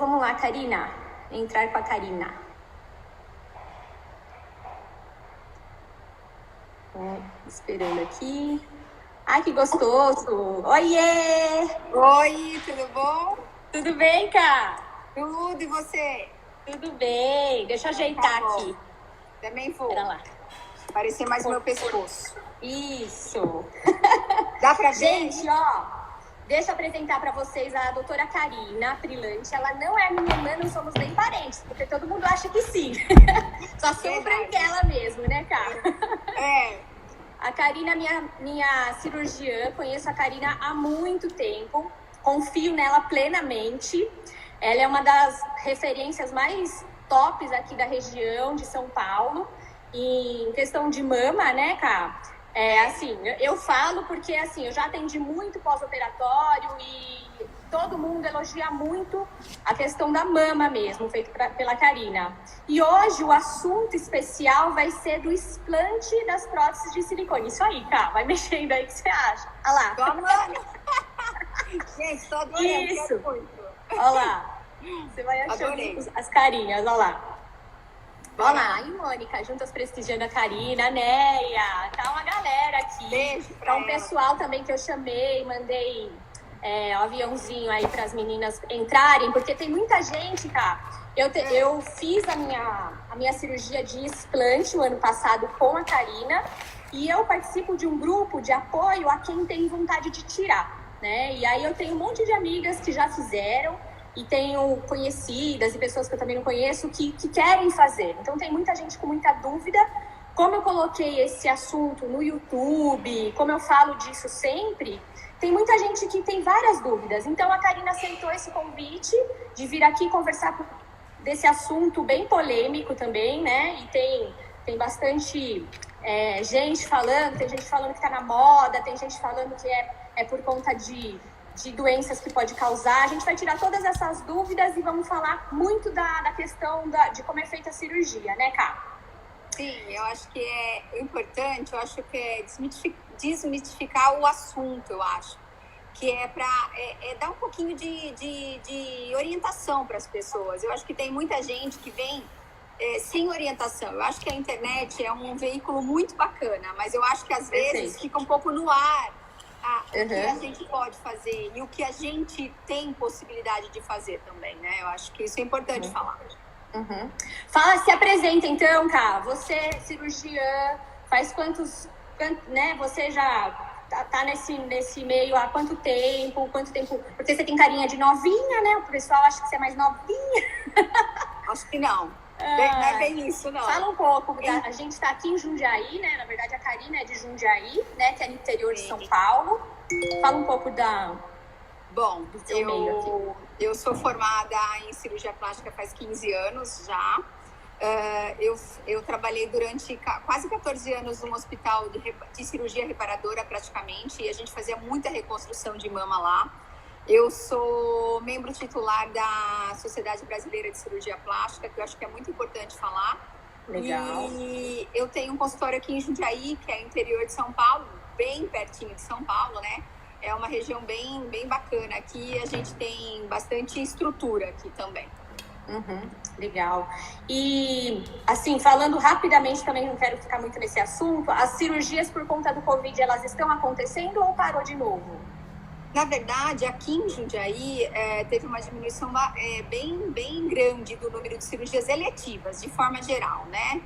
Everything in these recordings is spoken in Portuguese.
vamos lá, Karina. Entrar com a Karina. Esperando aqui. Ai, que gostoso! Oiê! Oi, tudo bom? Tudo bem, Cá? Tudo, e você? Tudo bem. Deixa eu ajeitar aqui. Também vou. Pera lá. Parecer mais o meu pescoço. Isso. Dá pra ver? Gente, ó, deixa eu apresentar pra vocês a doutora Karina Prilante. Ela não é minha irmã, não somos nem parentes, porque todo mundo acha que sim. Só somos branquela mesmo, né, cara? É. A Karina é minha cirurgiã, conheço a Karina há muito tempo, confio nela plenamente. Ela é uma das referências mais tops aqui da região de São Paulo. E em questão de mama, né, Cá? Assim, eu falo porque, assim, eu já atendi muito pós-operatório e todo mundo elogia muito a questão da mama mesmo, feito pela Karina. E hoje o assunto especial vai ser do explante das próteses de silicone. Isso aí, Cá, vai mexendo aí, o que você acha? Olha lá. Tô amando. Gente, tô adorando. Isso. Olha lá. Você vai achando as carinhas, olha lá. Olha lá, e Mônica, juntas prestigiando a Karina, a Néia, tá uma galera aqui. Beijo pra tá um ela. pessoal também que eu chamei, mandei um aviãozinho aí para as meninas entrarem, porque tem muita gente, tá? Eu fiz a minha cirurgia de explante o ano passado com a Karina e eu participo de um grupo de apoio a quem tem vontade de tirar, né? E aí eu tenho um monte de amigas que já fizeram, e tenho conhecidas e pessoas que eu também não conheço que querem fazer. Então tem muita gente com muita dúvida. Como eu coloquei esse assunto no YouTube, como eu falo disso sempre, tem muita gente que tem várias dúvidas. Então a Karina aceitou esse convite de vir aqui conversar desse assunto bem polêmico também, né? E tem bastante gente falando, tem gente falando que tá na moda, tem gente falando que é por conta de doenças que pode causar. A gente vai tirar todas essas dúvidas e vamos falar muito da questão de como é feita a cirurgia, né, Cá? Sim, eu acho que é importante, eu acho que é desmitificar o assunto, eu acho. Que é para dar um pouquinho de orientação para as pessoas. Eu acho que tem muita gente que vem sem orientação. Eu acho que a internet é um veículo muito bacana, mas eu acho que às vezes fica um pouco no ar o que a gente pode fazer e o que a gente tem possibilidade de fazer também, né? Eu acho que isso é importante falar. Se apresenta então, Cá. Você é cirurgiã, faz né? Você já tá nesse meio há quanto tempo? Porque você tem carinha de novinha, né? O pessoal acha que você é mais novinha. Acho que não. Não é bem isso, não. Fala um pouco. A gente está aqui em Jundiaí, né? Na verdade, a Karina é de Jundiaí, né? Que é no interior de São Paulo. Fala um pouco Bom, do seu meio aqui. Eu sou formada em cirurgia plástica faz 15 anos já. Eu trabalhei durante quase 14 anos num hospital de cirurgia reparadora, praticamente, e a gente fazia muita reconstrução de mama lá. Eu sou membro titular da Sociedade Brasileira de Cirurgia Plástica, que eu acho que é muito importante falar. Legal. E eu tenho um consultório aqui em Jundiaí, que é interior de São Paulo, bem pertinho de São Paulo, né? É uma região bem, bem bacana. Aqui a gente tem bastante estrutura aqui também. Legal. E, assim, falando rapidamente também, não quero ficar muito nesse assunto, as cirurgias por conta do Covid, elas estão acontecendo ou parou de novo? Na verdade, aqui em Jundiaí teve uma diminuição bem grande do número de cirurgias eletivas, de forma geral, né?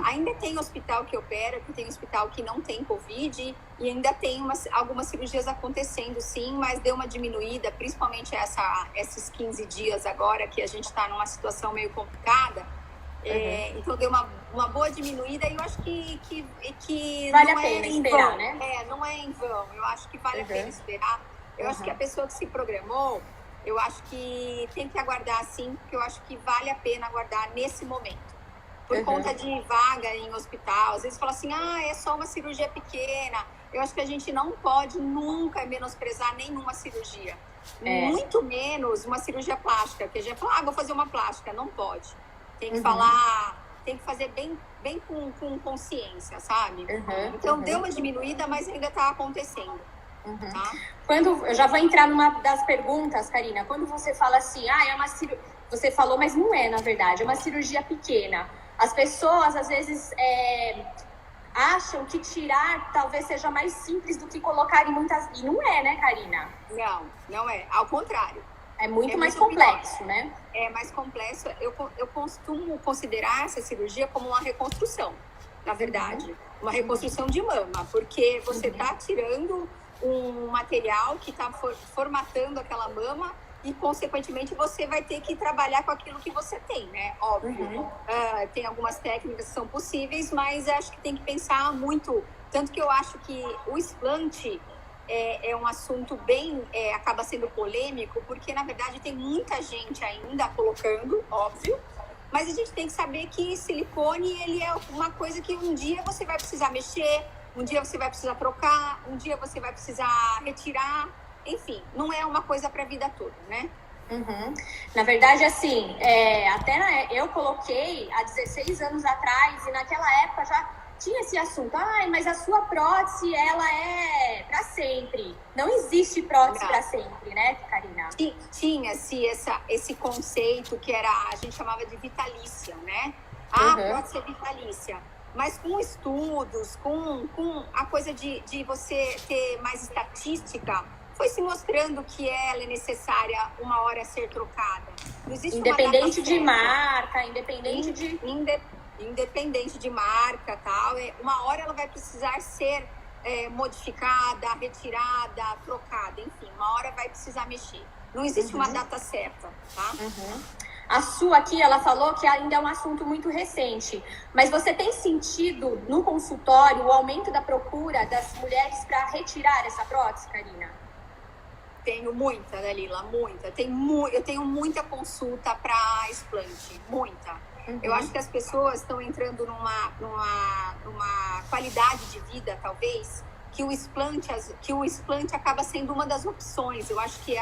Ainda tem hospital que opera, que tem hospital que não tem Covid, e ainda tem algumas cirurgias acontecendo, sim, mas deu uma diminuída, principalmente esses 15 dias agora, que a gente está numa situação meio complicada. Então deu uma boa diminuída, e eu acho que vale não a pena é em esperar, vão, né? Não é em vão. Eu acho que vale a pena esperar. Eu acho que a pessoa que se programou, eu acho que tem que aguardar, sim, porque eu acho que vale a pena aguardar nesse momento. Por conta de vaga em hospital, às vezes fala assim, é só uma cirurgia pequena. Eu acho que a gente não pode nunca menosprezar nenhuma cirurgia. Muito menos uma cirurgia plástica, que a gente fala, vou fazer uma plástica. Não pode. Tem que falar, tem que fazer bem com consciência, sabe? Então deu uma diminuída, mas ainda está acontecendo. Tá? Quando, eu já vou entrar numa das perguntas, Karina. Quando você fala assim, é uma cirurgia... Você falou, mas não é, na verdade. É uma cirurgia pequena. As pessoas, às vezes, acham que tirar talvez seja mais simples do que colocar em muitas... E não é, né, Karina? Não é. Ao contrário. É muito mais complexo, né? É mais complexo. Eu costumo considerar essa cirurgia como uma reconstrução, na verdade. Uma reconstrução de mama, porque você está tirando um material que está formatando aquela mama e, consequentemente, você vai ter que trabalhar com aquilo que você tem, né? Óbvio. Tem algumas técnicas que são possíveis, mas acho que tem que pensar muito. Tanto que eu acho que o explante é um assunto bem... acaba sendo polêmico, porque, na verdade, tem muita gente ainda colocando, óbvio, mas a gente tem que saber que silicone, ele é uma coisa que um dia você vai precisar mexer, um dia você vai precisar trocar, um dia você vai precisar retirar. Enfim, não é uma coisa para a vida toda, né? Na verdade, assim, até eu coloquei há 16 anos atrás e naquela época já tinha esse assunto. Mas a sua prótese, ela é para sempre. Não existe prótese para sempre, né, Karina? Tinha-se esse conceito que a gente chamava de vitalícia, né? Prótese é vitalícia. Mas com estudos, com a coisa de você ter mais estatística, foi se mostrando que ela é necessária uma hora a ser trocada. Não existe independente de marca, independente de marca, tal. Uma hora ela vai precisar ser modificada, retirada, trocada, enfim, uma hora vai precisar mexer. Não existe uma data certa, tá? A sua aqui, ela falou que ainda é um assunto muito recente, mas você tem sentido no consultório o aumento da procura das mulheres para retirar essa prótese, Karina? Tenho muita, Dalila, muita. Eu tenho muita consulta para explante, muita. Eu acho que as pessoas estão entrando numa qualidade de vida, talvez, que o explante acaba sendo uma das opções. Eu acho que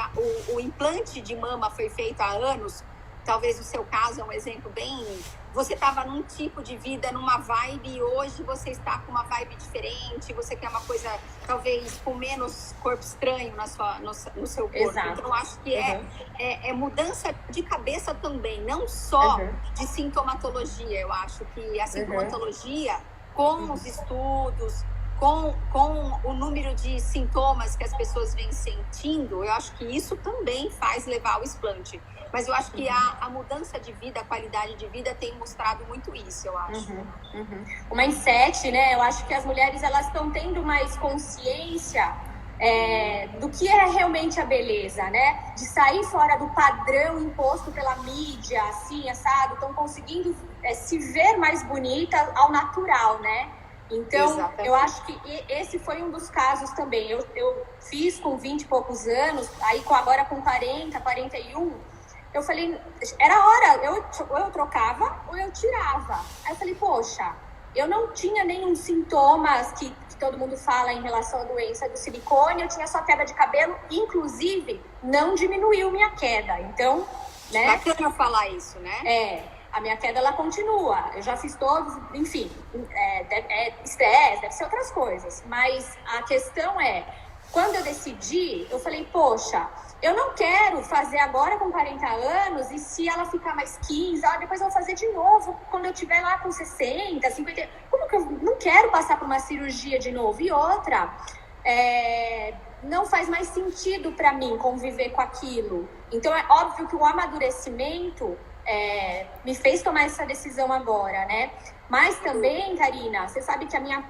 o implante de mama foi feito há anos. Talvez o seu caso é um exemplo bem... Você estava num tipo de vida, numa vibe, e hoje você está com uma vibe diferente, você quer uma coisa, talvez, com menos corpo estranho no seu corpo. Exato. Então, eu acho que é mudança de cabeça também, não só de sintomatologia. Eu acho que a sintomatologia, com os estudos, com o número de sintomas que as pessoas vêm sentindo, eu acho que isso também faz levar ao explante. Mas eu acho que a mudança de vida, a qualidade de vida tem mostrado muito isso, eu acho. O mindset, né? Eu acho que as mulheres, elas estão tendo mais consciência do que é realmente a beleza, né? De sair fora do padrão imposto pela mídia, assim, assado. Estão conseguindo se ver mais bonita ao natural, né? Então, exatamente. Eu acho que esse foi um dos casos também. Eu fiz com 20 e poucos anos, aí agora com 40, 41... Eu falei, era hora, ou eu trocava ou eu tirava. Aí eu falei, poxa, eu não tinha nenhum sintomas que todo mundo fala em relação à doença do silicone, eu tinha só queda de cabelo, inclusive não diminuiu minha queda. Então, né? Bacana falar isso, né? A minha queda, ela continua. Eu já fiz todos, enfim, estresse, deve ser outras coisas. Mas a questão quando eu decidi, eu falei, poxa, eu não quero fazer agora com 40 anos e se ela ficar mais 15, depois eu vou fazer de novo quando eu estiver lá com 60, 50. Como que eu não quero passar por uma cirurgia de novo? E outra, não faz mais sentido para mim conviver com aquilo. Então é óbvio que o amadurecimento me fez tomar essa decisão agora, né? Mas também, Karina, você sabe que a minha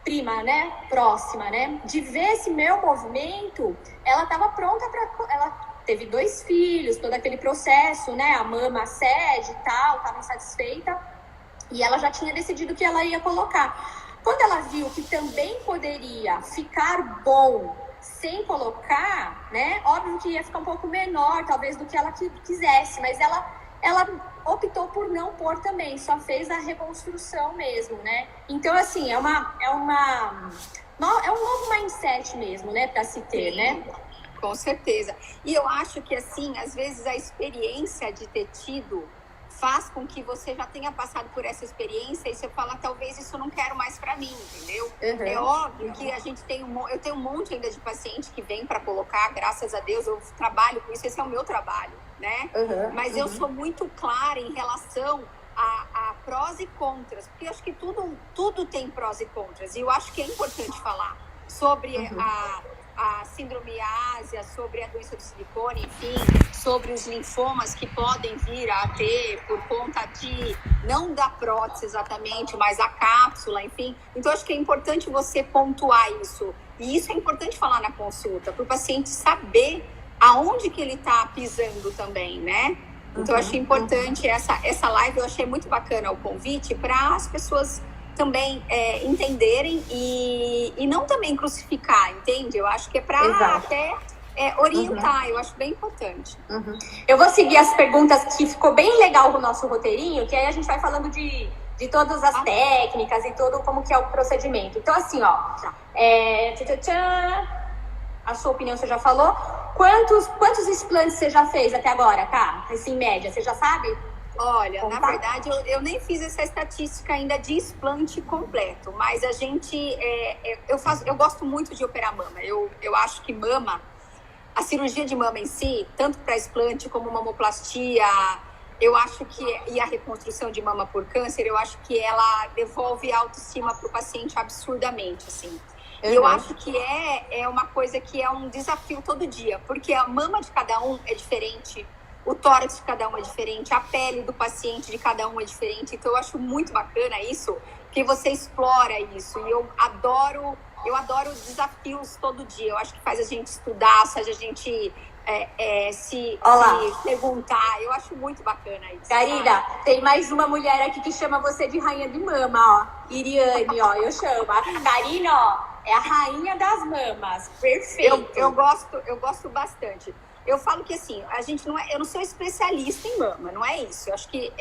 prima, né, próxima, né, de ver esse meu movimento, ela estava pronta ela teve 2 filhos, todo aquele processo, né, a mama, a sede e tal, estava insatisfeita, e ela já tinha decidido que ela ia colocar. Quando ela viu que também poderia ficar bom sem colocar, né, óbvio que ia ficar um pouco menor, talvez, do que ela quisesse, mas ela optou por não pôr também, só fez a reconstrução mesmo, né? Então, assim, é um novo mindset mesmo, né, para se ter, né? Com certeza. E eu acho que, assim, às vezes a experiência de ter tido faz com que você já tenha passado por essa experiência e você fala, talvez isso eu não quero mais para mim, entendeu? É óbvio que a gente eu tenho um monte ainda de paciente que vem para colocar, graças a Deus, eu trabalho com isso, esse é o meu trabalho, né? Mas eu sou muito clara em relação a prós e contras, porque eu acho que tudo tem prós e contras, e eu acho que é importante falar sobre a síndrome ásia, sobre a doença do silicone, enfim, sobre os linfomas que podem vir a ter por conta não da prótese exatamente, mas a cápsula, enfim. Então, acho que é importante você pontuar isso. E isso é importante falar na consulta, para o paciente saber aonde que ele está pisando também, né? Então, eu acho importante essa live, eu achei muito bacana o convite para as pessoas também entenderem e não também crucificar, entende? Eu acho que é para até orientar, eu acho bem importante. Eu vou seguir as perguntas, que ficou bem legal o nosso roteirinho, que aí a gente vai falando de todas as técnicas e todo como que é o procedimento. Então, assim, ó, a sua opinião você já falou. Quantos implantes você já fez até agora, tá? Assim, em média, você já sabe? Olha, na verdade, eu nem fiz essa estatística ainda de explante completo, mas a gente, eu gosto muito de operar mama. Eu acho que mama, a cirurgia de mama em si, tanto para explante como mamoplastia, eu acho que, e a reconstrução de mama por câncer, eu acho que ela devolve autoestima para o paciente absurdamente, assim. E eu acho que é uma coisa que é um desafio todo dia, porque a mama de cada um é diferente, o tórax de cada um é diferente, a pele do paciente de cada um é diferente. Então, eu acho muito bacana isso, que você explora isso. E eu adoro desafios todo dia. Eu acho que faz a gente estudar, faz a gente se perguntar. Eu acho muito bacana isso. Karina, tem mais uma mulher aqui que chama você de rainha de mama, ó. Iriane, ó, eu chamo. A Karina, ó, é a rainha das mamas. Perfeito. Eu gosto bastante. Eu falo que assim, eu não sou especialista em mama, não é isso. Eu acho que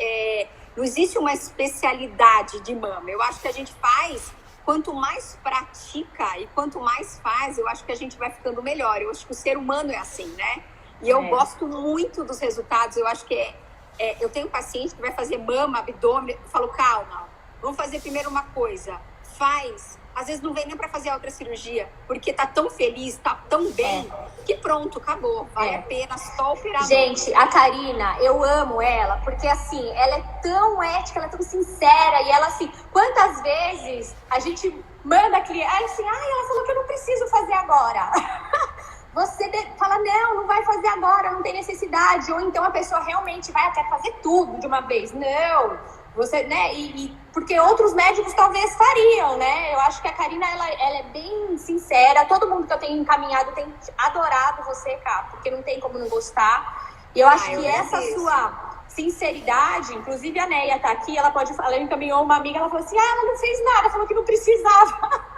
não existe uma especialidade de mama. Eu acho que a gente faz, quanto mais pratica e quanto mais faz, eu acho que a gente vai ficando melhor. Eu acho que o ser humano é assim, né? E eu gosto muito dos resultados. Eu acho que eu tenho um paciente que vai fazer mama, abdômen, eu falo, calma, vamos fazer primeiro uma coisa. Faz. Às vezes não vem nem para fazer a outra cirurgia, porque tá tão feliz, tá tão bem, que pronto, acabou. Vale a pena só operar. Gente, a Karina, eu amo ela, porque assim, ela é tão ética, ela é tão sincera, e ela assim, quantas vezes a gente manda a cliente, assim, ela falou que eu não preciso fazer agora. Você fala, não vai fazer agora, não tem necessidade. Ou então a pessoa realmente vai até fazer tudo de uma vez. Não, você, né? Porque outros médicos talvez fariam, né? Eu acho que a Karina, ela é bem sincera. Todo mundo que eu tenho encaminhado tem adorado você, Cá, porque não tem como não gostar. E eu acho que essa sua sinceridade, inclusive a Neia tá aqui, ela encaminhou uma amiga, ela falou assim, ela não fez nada, falou que não precisava.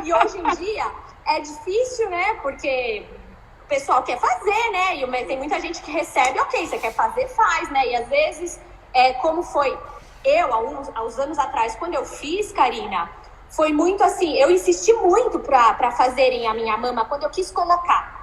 E hoje em dia é difícil, né? Porque o pessoal quer fazer, né? E tem muita gente que recebe, ok, você quer fazer, faz, né? E às vezes, como foi há uns anos atrás, quando eu fiz, Karina, foi muito assim, eu insisti muito pra fazerem a minha mama quando eu quis colocar.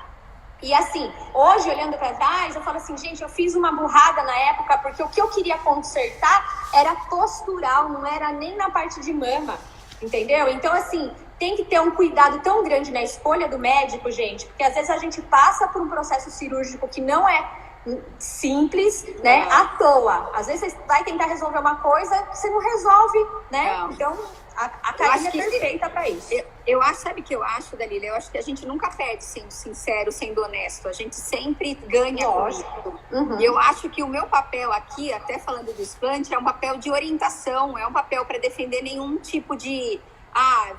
E assim, hoje, olhando pra trás, eu falo assim, gente, eu fiz uma burrada na época, porque o que eu queria consertar era postural, não era nem na parte de mama, entendeu? Então, assim, tem que ter um cuidado tão grande na escolha do médico, gente, porque às vezes a gente passa por um processo cirúrgico que não é simples, né, à toa. Às vezes você vai tentar resolver uma coisa que você não resolve, né? Não. Então, a Karina é perfeita para isso. Eu acho, sabe o que eu acho, Dalila? Eu acho que a gente nunca perde sendo sincero, sendo honesto. A gente sempre ganha com isso. E eu acho que o meu papel aqui, até falando do explante, é um papel de orientação, é um papel para defender nenhum tipo de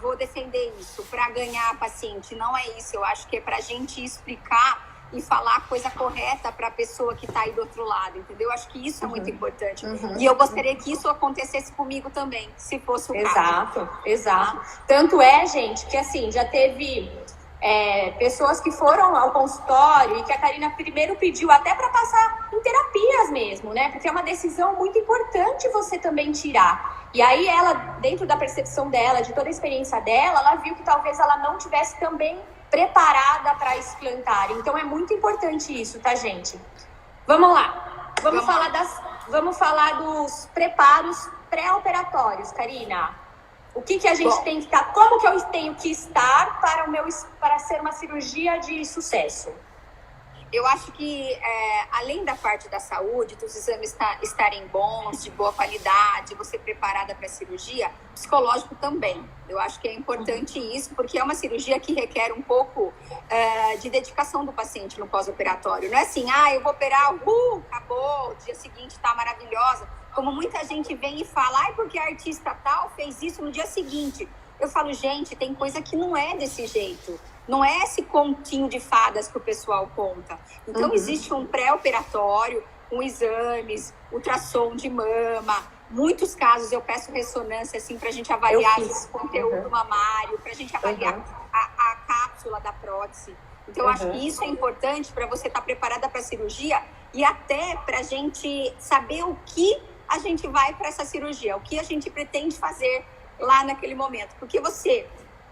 vou defender isso para ganhar a paciente. Não é isso. Eu acho que é para a gente explicar e falar a coisa correta para a pessoa que está aí do outro lado, entendeu? Eu acho que isso é muito importante. E eu gostaria que isso acontecesse comigo também, se fosse o caso. Exato. Tanto gente, que assim, já teve pessoas que foram ao consultório e que a Karina primeiro pediu até para passar em terapias mesmo, né? Porque é uma decisão muito importante você também tirar. E aí ela, dentro da percepção dela, de toda a experiência dela, ela viu que talvez ela não tivesse também preparada para explantar. Então é muito importante isso, tá, gente? Vamos lá. Vamos falar vamos falar dos preparos pré-operatórios, Karina. O que a gente tem que estar, como que eu tenho que estar para ser uma cirurgia de sucesso? Eu acho que, além da parte da saúde, dos exames estarem bons, de boa qualidade, você preparada para a cirurgia, psicológico também. Eu acho que é importante isso, porque é uma cirurgia que requer um pouco de dedicação do paciente no pós-operatório. Não é assim, eu vou operar, acabou, o dia seguinte está maravilhosa. Como muita gente vem e fala, porque a artista tal fez isso no dia seguinte. Eu falo, gente, tem coisa que não é desse jeito. Não é esse continho de fadas que o pessoal conta. Então, existe um pré-operatório, com exames, ultrassom de mama. Muitos casos eu peço ressonância, assim, pra gente avaliar esse conteúdo mamário, pra gente avaliar a cápsula da prótese. Então, eu acho que isso é importante para você estar preparada para a cirurgia e até pra gente saber o que a gente vai para essa cirurgia, o que a gente pretende fazer lá naquele momento. Porque você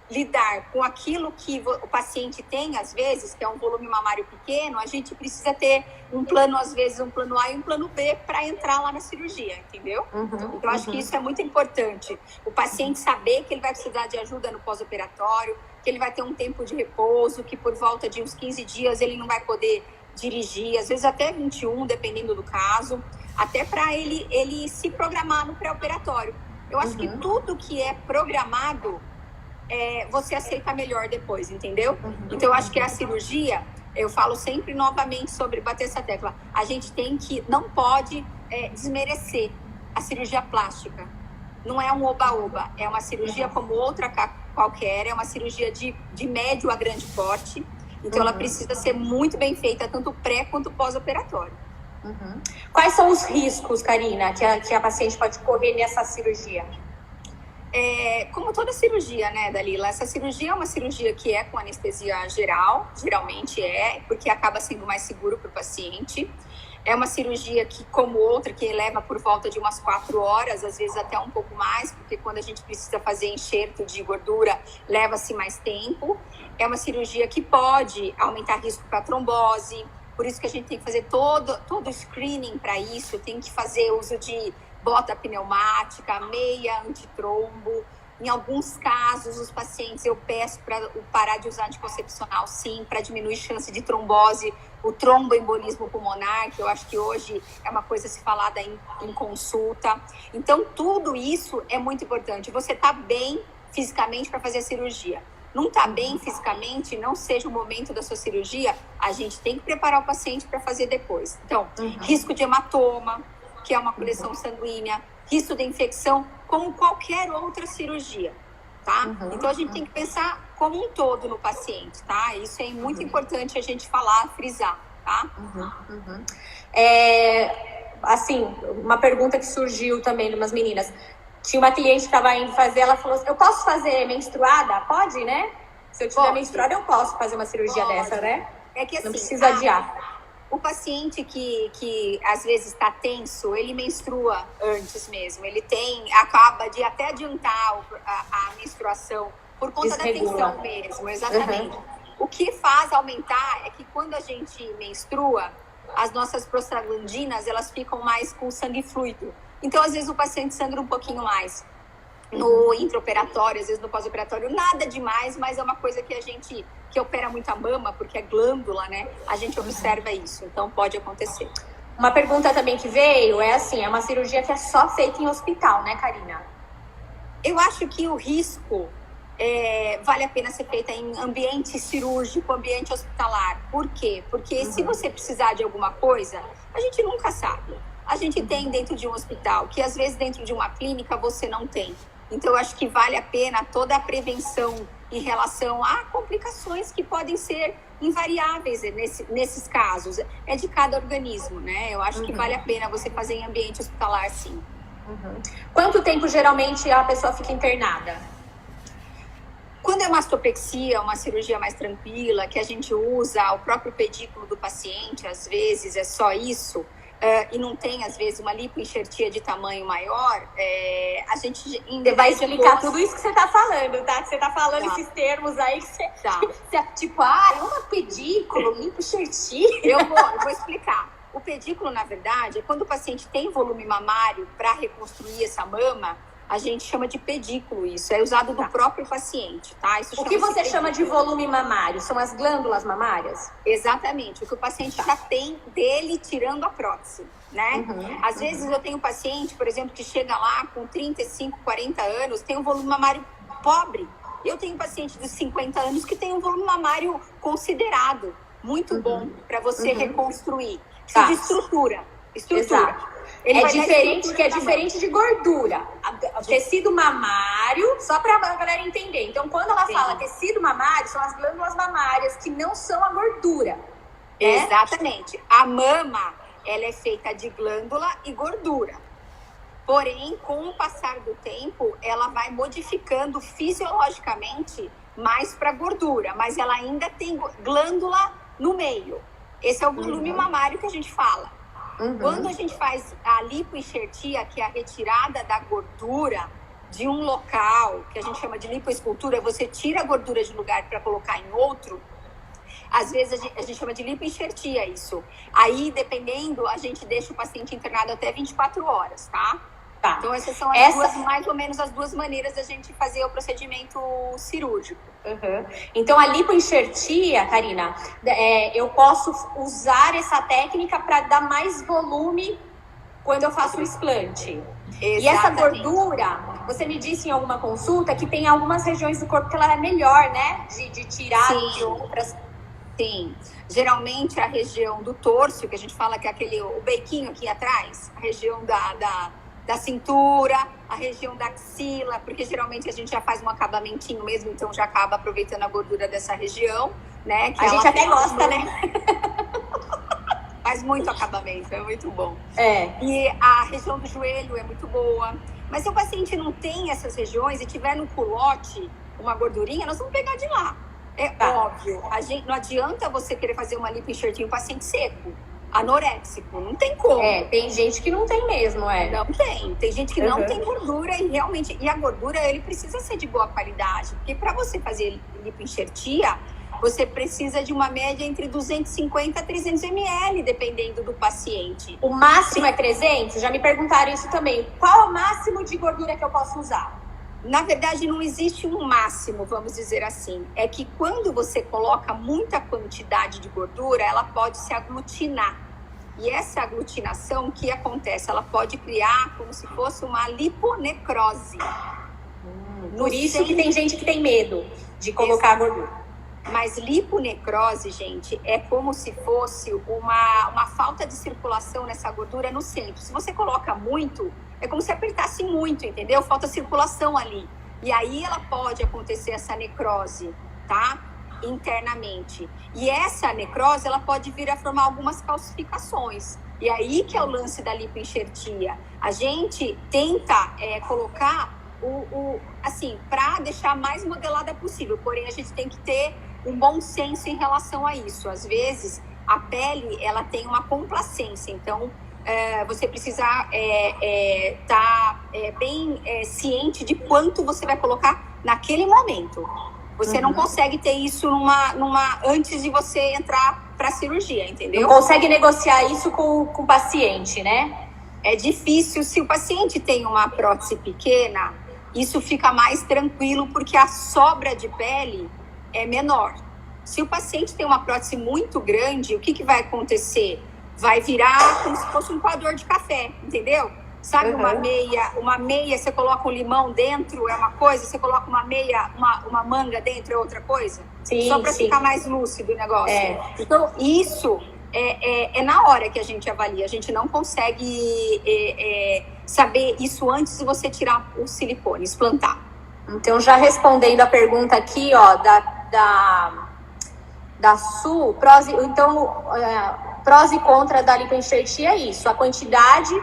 lidar com aquilo que o paciente tem, às vezes, que é um volume mamário pequeno, a gente precisa ter um plano, às vezes, um plano A e um plano B para entrar lá na cirurgia, entendeu? Então, acho que isso é muito importante. O paciente saber que ele vai precisar de ajuda no pós-operatório, que ele vai ter um tempo de repouso, que por volta de uns 15 dias ele não vai poder dirigir, às vezes até 21, dependendo do caso, até para ele se programar no pré-operatório. Eu acho que tudo que é programado, você aceita melhor depois, entendeu? Então, eu acho que a cirurgia, eu falo sempre novamente sobre bater essa tecla, a gente não pode desmerecer a cirurgia plástica. Não é um oba-oba, é uma cirurgia como outra qualquer, é uma cirurgia de médio a grande porte, então ela precisa ser muito bem feita, tanto pré quanto pós-operatório. Quais são os riscos, Karina, que a paciente pode correr nessa cirurgia? Como toda cirurgia, né, Dalila? Essa cirurgia é uma cirurgia que é com anestesia geral, geralmente porque acaba sendo mais seguro para o paciente. É uma cirurgia que, como outra, que leva por volta de umas 4 horas, às vezes até um pouco mais, porque quando a gente precisa fazer enxerto de gordura, leva-se mais tempo. É uma cirurgia que pode aumentar risco para trombose, por isso que a gente tem que fazer todo o screening para isso, tem que fazer uso de bota pneumática, meia antitrombo. Em alguns casos, os pacientes, eu peço para parar de usar anticoncepcional, sim, para diminuir chance de trombose, o tromboembolismo pulmonar, que eu acho que hoje é uma coisa a se falada em consulta. Então, tudo isso é muito importante. Você está bem fisicamente para fazer a cirurgia. Não está bem fisicamente, não seja o momento da sua cirurgia, a gente tem que preparar o paciente para fazer depois. Então, risco de hematoma, que é uma coleção sanguínea, risco de infecção, como qualquer outra cirurgia, tá? Então, a gente tem que pensar como um todo no paciente, tá? Isso é muito importante a gente falar, frisar, tá? Assim, uma pergunta que surgiu também de umas meninas. Tinha uma cliente que estava indo fazer, ela falou assim, eu posso fazer menstruada? Pode, né? Se eu tiver menstruada, eu posso fazer uma cirurgia dessa, né? É que assim, não precisa adiar. O paciente que às vezes está tenso, ele menstrua antes mesmo. Ele acaba de até adiantar a menstruação por conta da tensão mesmo, exatamente. O que faz aumentar é que quando a gente menstrua, as nossas prostaglandinas, elas ficam mais com sangue fluido. Então, às vezes, o paciente sangra um pouquinho mais no intraoperatório, às vezes no pós-operatório, nada demais, mas é uma coisa que opera muito a mama, porque é glândula, né? A gente observa isso, então pode acontecer. Uma pergunta também que veio é assim, é uma cirurgia que é só feita em hospital, né, Karina? Eu acho que o risco vale a pena ser feita em ambiente cirúrgico, ambiente hospitalar. Por quê? Porque se você precisar de alguma coisa, a gente nunca sabe. A gente tem dentro de um hospital, que às vezes dentro de uma clínica você não tem. Então, eu acho que vale a pena toda a prevenção em relação a complicações que podem ser invariáveis nesses casos. É de cada organismo, né? Eu acho que vale a pena você fazer em ambiente hospitalar, sim. Quanto tempo, geralmente, a pessoa fica internada? Quando é mastopexia, uma cirurgia mais tranquila, que a gente usa o próprio pedículo do paciente, às vezes é só isso, e não tem, às vezes, uma lipoenxertia de tamanho maior, a gente... Você vai explicar tudo isso que você está falando, tá? Que você está falando esses termos aí que você... Tipo, uma pedículo, lipoenxertia... Eu vou explicar. O pedículo, na verdade, é quando o paciente tem volume mamário para reconstruir essa mama, a gente chama de pedículo isso. É usado do próprio paciente, tá? Isso o que você chama de volume mamário? São as glândulas mamárias? Exatamente. O que o paciente já tem dele tirando a prótese, né? Às vezes eu tenho um paciente, por exemplo, que chega lá com 35, 40 anos, tem um volume mamário pobre. Eu tenho um paciente de 50 anos que tem um volume mamário considerado muito bom para você reconstruir. Precisa de estrutura. Exato. É diferente, que é diferente de gordura. O tecido mamário, só para a galera entender. Então, quando ela fala tecido mamário, são as glândulas mamárias, que não são a gordura. Exatamente. A mama, ela é feita de glândula e gordura. Porém, com o passar do tempo, ela vai modificando fisiologicamente mais para gordura. Mas ela ainda tem glândula no meio. Esse é o volume mamário que a gente fala. Quando a gente faz a lipoenxertia, que é a retirada da gordura de um local, que a gente chama de lipoescultura, você tira a gordura de um lugar para colocar em outro, às vezes a gente chama de lipoenxertia isso. Aí, dependendo, a gente deixa o paciente internado até 24 horas, tá? Então, essas são mais ou menos as duas maneiras da gente fazer o procedimento cirúrgico. Então, a lipoenxertia, Karina, eu posso usar essa técnica para dar mais volume quando eu faço o explante. E essa gordura, você me disse em alguma consulta que tem algumas regiões do corpo que ela é melhor, né? De tirar de outras. Sim. Geralmente, a região do torso, que a gente fala que é o beiquinho aqui atrás, a região da cintura, a região da axila, porque geralmente a gente já faz um acabamentinho mesmo, então já acaba aproveitando a gordura dessa região, né? Que a gente até gosta, né? Faz muito acabamento, é muito bom. E a região do joelho é muito boa. Mas se o paciente não tem essas regiões e tiver no culote uma gordurinha, nós vamos pegar de lá. É óbvio. Não adianta você querer fazer uma lipoenxertia em um paciente seco, anoréxico, não tem como. Tem gente que não tem mesmo, Não tem. Tem gente que não tem gordura e realmente... E a gordura, ele precisa ser de boa qualidade. Porque para você fazer lipoenxertia, você precisa de uma média entre 250 a 300 ml, dependendo do paciente. O máximo é 300? Já me perguntaram isso também. Qual é o máximo de gordura que eu posso usar? Na verdade, não existe um máximo, vamos dizer assim. É que quando você coloca muita quantidade de gordura, ela pode se aglutinar. E essa aglutinação, o que acontece? Ela pode criar como se fosse uma liponecrose. Por isso que tem gente que tem medo de colocar a gordura. Mas liponecrose, gente, é como se fosse uma falta de circulação nessa gordura no centro. Se você coloca muito, é como se apertasse muito, entendeu? Falta circulação ali. E aí ela pode acontecer essa necrose, tá? Internamente. E essa necrose, ela pode vir a formar algumas calcificações. E aí que é o lance da lipoenxertia. A gente tenta colocar assim, para deixar mais modelada possível. Porém, a gente tem que ter um bom senso em relação a isso. Às vezes, a pele, ela tem uma complacência. Então, você precisa tá bem ciente de quanto você vai colocar naquele momento. Você não consegue ter isso antes de você entrar para a cirurgia, entendeu? Não consegue negociar isso com o paciente, né? É difícil. Se o paciente tem uma prótese pequena, isso fica mais tranquilo, porque a sobra de pele é menor. Se o paciente tem uma prótese muito grande, o que vai acontecer? Vai virar como se fosse um coador de café, entendeu? Sabe, uma meia, você coloca um limão dentro, é uma coisa, você coloca uma meia, uma manga dentro, é outra coisa? Sim, só para ficar mais lúcido o negócio. Então, isso é na hora que a gente avalia. A gente não consegue saber isso antes de você tirar o silicone, explantar. Então, já respondendo a pergunta aqui, ó, da Su, prós e contra da lipoenxertia é isso, a quantidade,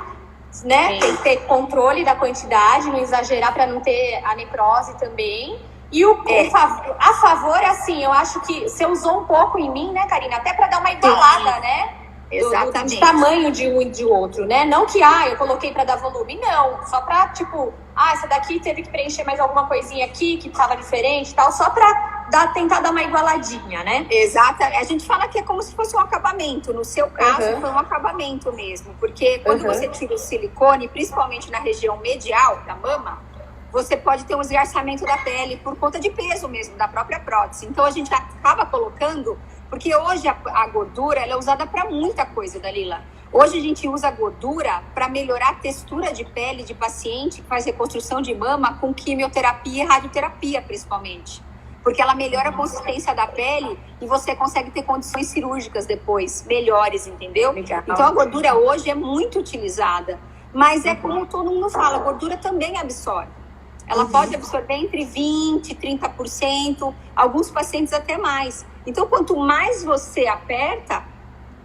né? Tem que ter controle da quantidade, não exagerar para não ter a necrose também. E a favor, assim, eu acho que você usou um pouco em mim, né, Karina? Até para dar uma igualada, né? Exatamente. Do tamanho de um e de outro, né? Não que, eu coloquei para dar volume, não. Só para, tipo, essa daqui teve que preencher mais alguma coisinha aqui que tava diferente e tal. Só para tentar dar uma igualadinha, né? Exato. A gente fala que é como se fosse um acabamento. No seu caso, foi um acabamento mesmo. Porque quando você tira o silicone, principalmente na região medial da mama, você pode ter um esgarçamento da pele por conta de peso mesmo, da própria prótese. Então, a gente acaba colocando... Porque hoje a gordura ela é usada para muita coisa, Dalila. Hoje a gente usa a gordura para melhorar a textura de pele de paciente que faz reconstrução de mama com quimioterapia e radioterapia, principalmente. Porque ela melhora a consistência da pele e você consegue ter condições cirúrgicas depois, melhores, entendeu? Legal. Então a gordura hoje é muito utilizada. Mas é como todo mundo fala, a gordura também absorve. Ela pode absorver entre 20% e 30%, alguns pacientes até mais. Então, quanto mais você aperta,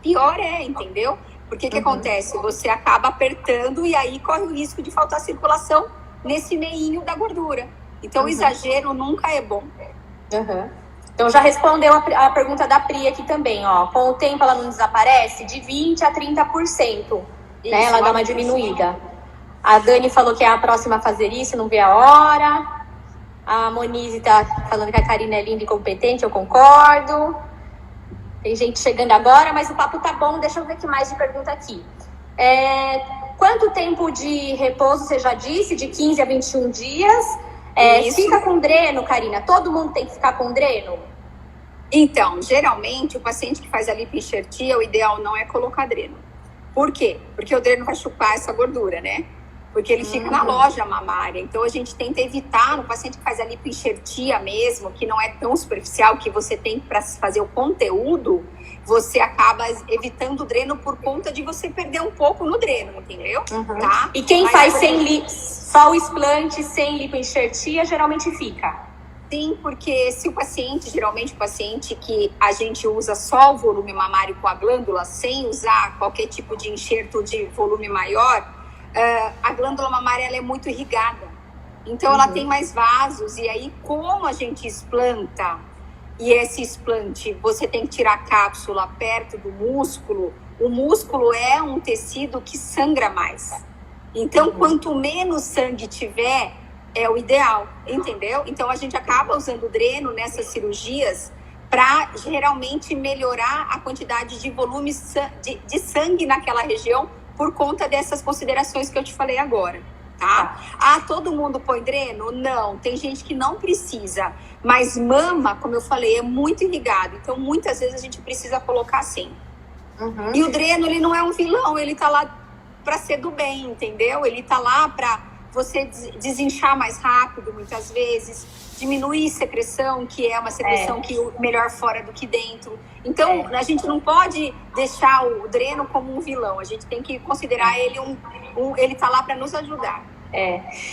pior é, entendeu? Porque o que acontece? Você acaba apertando e aí corre o risco de faltar circulação nesse meinho da gordura. Então, o exagero nunca é bom. Então, já respondeu a pergunta da Pri aqui também, ó. Com o tempo, ela não desaparece? De 20% a 30%, né? Ela dá uma diminuída. A Dani falou que é a próxima a fazer isso, não vê a hora. A Monize tá falando que a Karina é linda e competente, eu concordo. Tem gente chegando agora, mas o papo tá bom. Deixa eu ver o que mais de pergunta aqui. Quanto tempo de repouso você já disse? De 15 a 21 dias. Fica com dreno, Karina? Todo mundo tem que ficar com dreno? Então, geralmente, o paciente que faz a lipoenxertia, o ideal não é colocar dreno. Por quê? Porque o dreno vai chupar essa gordura, né? Porque ele fica na loja mamária. Então, a gente tenta evitar, no paciente que faz a lipoenxertia mesmo, que não é tão superficial, que você tem para fazer o conteúdo, você acaba evitando o dreno por conta de você perder um pouco no dreno, entendeu? Tá? E quem faz só o explante sem lipoenxertia, geralmente fica? Sim, porque se o paciente, geralmente o paciente que a gente usa só o volume mamário com a glândula, sem usar qualquer tipo de enxerto de volume maior, a glândula mamária ela é muito irrigada. Então, ela tem mais vasos. E aí, como a gente explanta, e esse explante, você tem que tirar a cápsula perto do músculo, o músculo é um tecido que sangra mais. Então, quanto menos sangue tiver, é o ideal, entendeu? Então, a gente acaba usando o dreno nessas cirurgias para geralmente melhorar a quantidade de volume de sangue naquela região por conta dessas considerações que eu te falei agora, tá? Todo mundo põe dreno? Não, tem gente que não precisa, mas mama, como eu falei, é muito irrigado, então muitas vezes a gente precisa colocar sim. E o dreno, ele não é um vilão, ele tá lá para ser do bem, entendeu? Ele tá lá para você desinchar mais rápido, muitas vezes, diminuir secreção, que é uma secreção que melhor fora do que dentro. Então, a gente não pode deixar o dreno como um vilão, a gente tem que considerar ele ele tá lá para nos ajudar.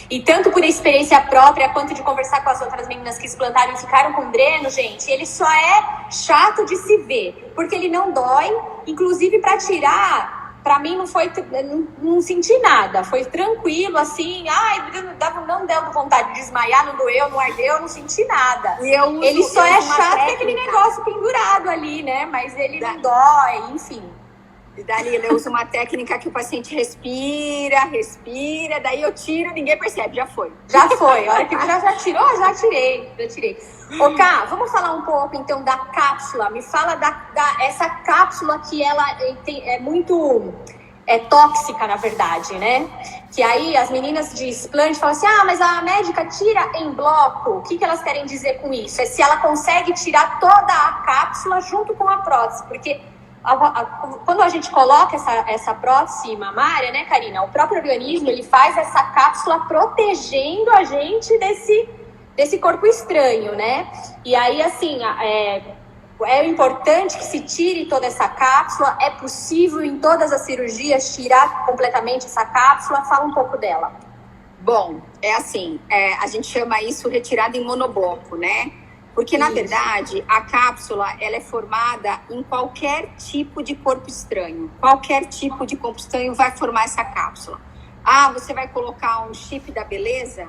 E tanto por experiência própria, quanto de conversar com as outras meninas que explantaram e ficaram com dreno, gente, ele só é chato de se ver, porque ele não dói, inclusive para tirar... Pra mim não senti nada, foi tranquilo, assim, não deu vontade de desmaiar, não doeu, não ardeu, não senti nada. Ele só é chato, que é aquele negócio pendurado ali, né, mas ele não dói, enfim. E Dalila, eu uso uma técnica que o paciente respira, daí eu tiro, ninguém percebe, já foi. Já foi, a hora que já tirou, já tirei. Ô, Ká, vamos falar um pouco, então, da cápsula. Me fala essa cápsula que ela é muito tóxica, na verdade, né? Que aí as meninas de explante falam assim, mas a médica tira em bloco. O que elas querem dizer com isso? É se ela consegue tirar toda a cápsula junto com a prótese, porque... Quando a gente coloca essa prótese mamária, né, Karina? O próprio organismo, ele faz essa cápsula protegendo a gente desse corpo estranho, né? E aí, assim, é importante que se tire toda essa cápsula. É possível em todas as cirurgias tirar completamente essa cápsula? Fala um pouco dela. Bom, é assim, a gente chama isso retirada em monobloco, né? Porque, na verdade, a cápsula, ela é formada em qualquer tipo de corpo estranho. Qualquer tipo de corpo estranho vai formar essa cápsula. Você vai colocar um chip da beleza?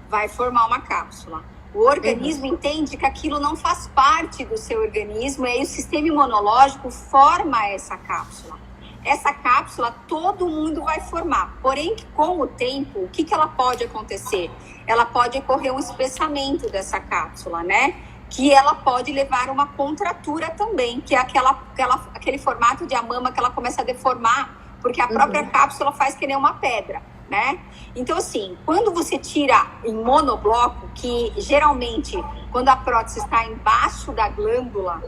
Vai formar uma cápsula. O organismo entende que aquilo não faz parte do seu organismo, e aí o sistema imunológico forma essa cápsula. Essa cápsula todo mundo vai formar. Porém, com o tempo, o que ela pode acontecer? Ela pode ocorrer um espessamento dessa cápsula, né? que ela pode levar uma contratura também, que é aquele formato de a mama que ela começa a deformar, porque a própria cápsula faz que nem uma pedra, né? Então, assim, quando você tira em monobloco, que geralmente, quando a prótese está embaixo da glândula,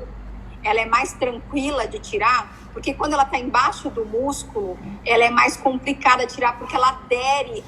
ela é mais tranquila de tirar, porque quando ela está embaixo do músculo, ela é mais complicada de tirar, porque ela adere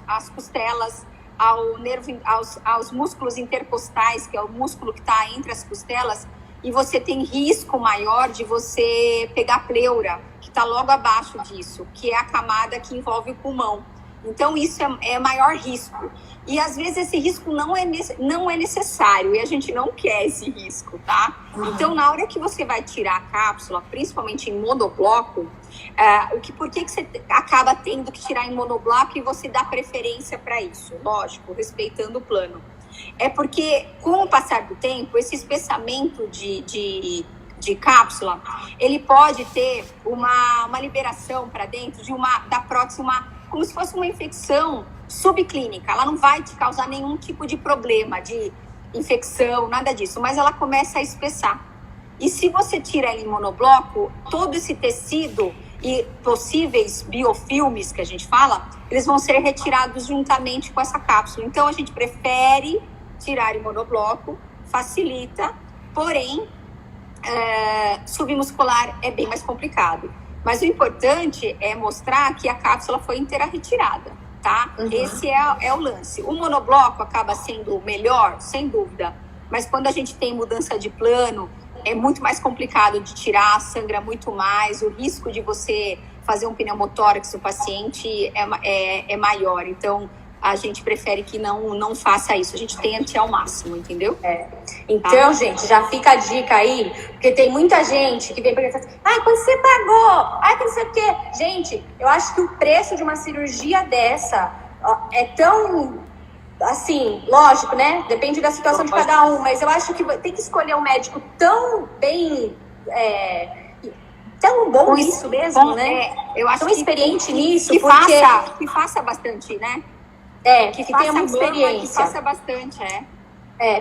às costelas, ao nervo, aos músculos intercostais, que é o músculo que está entre as costelas, e você tem risco maior de você pegar pleura, que está logo abaixo disso, que é a camada que envolve o pulmão. Então, isso é maior risco. E, às vezes, esse risco não é necessário e a gente não quer esse risco, tá? Então, na hora que você vai tirar a cápsula, principalmente em monobloco, por que você acaba tendo que tirar em monobloco e você dá preferência para isso? Lógico, respeitando o plano. É porque, com o passar do tempo, esse espessamento de cápsula, ele pode ter uma liberação para dentro da prótese, como se fosse uma infecção subclínica. Ela não vai te causar nenhum tipo de problema de infecção, nada disso, mas ela começa a espessar. E se você tira ela em monobloco, todo esse tecido e possíveis biofilmes que a gente fala, eles vão ser retirados juntamente com essa cápsula. Então, a gente prefere tirar em monobloco, facilita, porém, submuscular é bem mais complicado. Mas o importante é mostrar que a cápsula foi inteira retirada, tá? Esse é o lance. O monobloco acaba sendo melhor, sem dúvida, mas quando a gente tem mudança de plano, é muito mais complicado de tirar, sangra muito mais, o risco de você fazer um pneumotórax no paciente é maior. Então, a gente prefere que não faça isso. A gente tente ao máximo, entendeu? Então, gente, já fica a dica aí, porque tem muita gente que vem perguntar assim, quando você pagou? Que não sei o quê. Gente, eu acho que o preço de uma cirurgia dessa é tão, assim, lógico, né? Depende da situação de cada um, mas eu acho que tem que escolher um médico tão bem... tão bom nisso mesmo, né? Eu acho tão experiente nisso, que faça bastante, né? Que tenha muita experiência. Que faça bastante,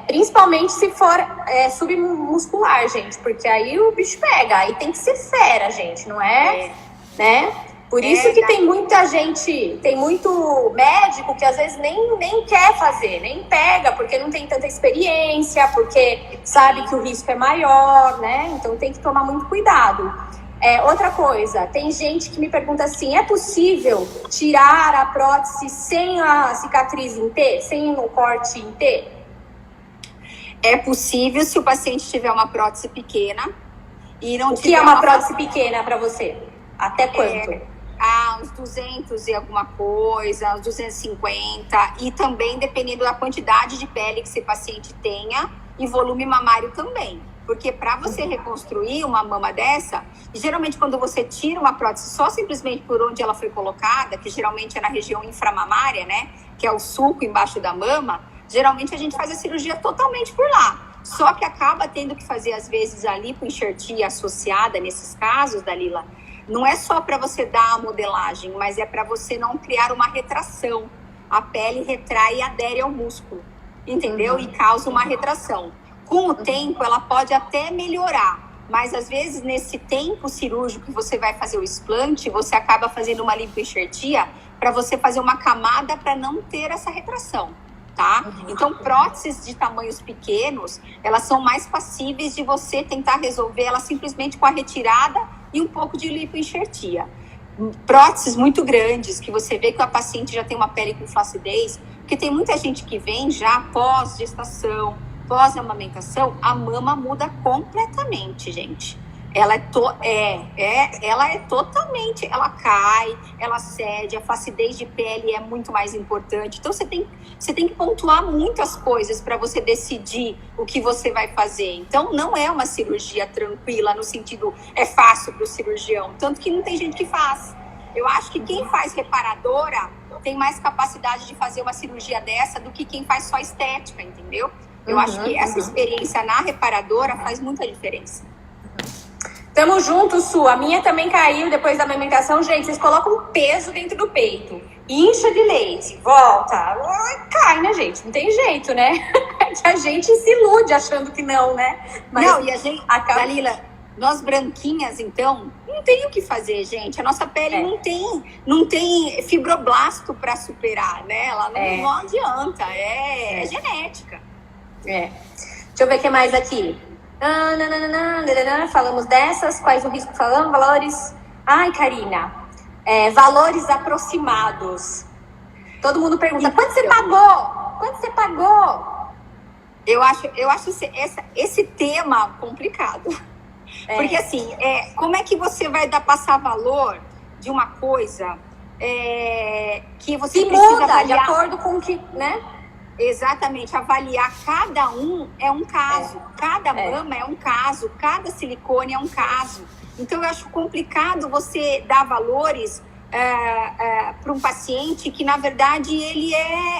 principalmente se for submuscular, gente, porque aí o bicho pega, aí tem que ser fera, gente, não é? Né? Por isso que tem muita gente, tem muito médico que às vezes nem quer fazer, nem pega, porque não tem tanta experiência, porque sabe que o risco é maior, né? Então tem que tomar muito cuidado. Outra coisa, tem gente que me pergunta assim, é possível tirar a prótese sem a cicatriz em T, sem o corte em T? É possível se o paciente tiver uma prótese pequena e não tiver... O que é uma prótese pequena para você? Até quanto? Uns 200 e alguma coisa, uns 250, e também dependendo da quantidade de pele que esse paciente tenha e volume mamário também. Porque para você reconstruir uma mama dessa, geralmente quando você tira uma prótese só simplesmente por onde ela foi colocada, que geralmente é na região inframamária, né? Que é o sulco embaixo da mama, geralmente a gente faz a cirurgia totalmente por lá. Só que acaba tendo que fazer, às vezes, a lipoenxertia associada nesses casos, Dalila. Não é só para você dar a modelagem, mas é para você não criar uma retração. A pele retrai e adere ao músculo, entendeu? E causa uma retração. Com o tempo, ela pode até melhorar, mas às vezes nesse tempo cirúrgico que você vai fazer o explante, você acaba fazendo uma lipoenxertia para você fazer uma camada para não ter essa retração, tá? Então, próteses de tamanhos pequenos, elas são mais passíveis de você tentar resolver ela simplesmente com a retirada e um pouco de lipoenxertia. Próteses muito grandes, que você vê que a paciente já tem uma pele com flacidez, porque tem muita gente que vem já pós-gestação, pós-amamentação, a mama muda completamente, gente. Ela é totalmente, ela cai, ela cede, a flacidez de pele é muito mais importante. Então, você tem que pontuar muitas coisas para você decidir o que você vai fazer. Então, não é uma cirurgia tranquila, no sentido, é fácil para o cirurgião. Tanto que não tem gente que faz. Eu acho que quem faz reparadora tem mais capacidade de fazer uma cirurgia dessa do que quem faz só estética, entendeu? Eu acho que essa experiência na reparadora faz muita diferença. Tamo junto, Su. A minha também caiu depois da amamentação. Gente, vocês colocam um peso dentro do peito. Incha de leite. Volta. Cai, né, gente? Não tem jeito, né? É Que a gente se ilude achando que não, né? Mas não, e a gente, Dalila, nós branquinhas, então, não tem o que fazer, gente. A nossa pele não tem fibroblasto para superar, né? Ela não adianta, é genética. Deixa eu ver o que mais aqui. Falamos dessas, quais o risco falamos, valores. Ai, Karina, valores aproximados. Todo mundo pergunta, quanto você pagou? Quanto você pagou? Eu acho esse tema complicado. Porque assim, como é que você vai passar valor de uma coisa que você precisa muda avaliar? De acordo com o que, né? Exatamente, avaliar cada um é um caso, cada mama é um caso, cada silicone é um caso. Então eu acho complicado você dar valores para um paciente que na verdade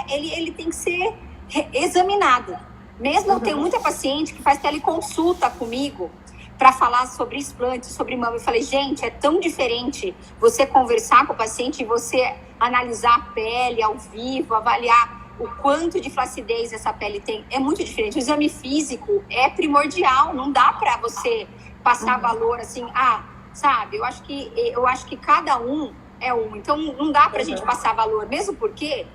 ele tem que ser examinado. Mesmo eu tenho muita paciente que faz teleconsulta comigo para falar sobre explante, sobre mama. Eu falei, gente, é tão diferente você conversar com o paciente e você analisar a pele ao vivo, avaliar o quanto de flacidez essa pele tem. É muito diferente. O exame físico é primordial. Não dá para você passar valor assim, sabe? Eu acho que cada um é um. Então, não dá para a gente passar valor, mesmo porque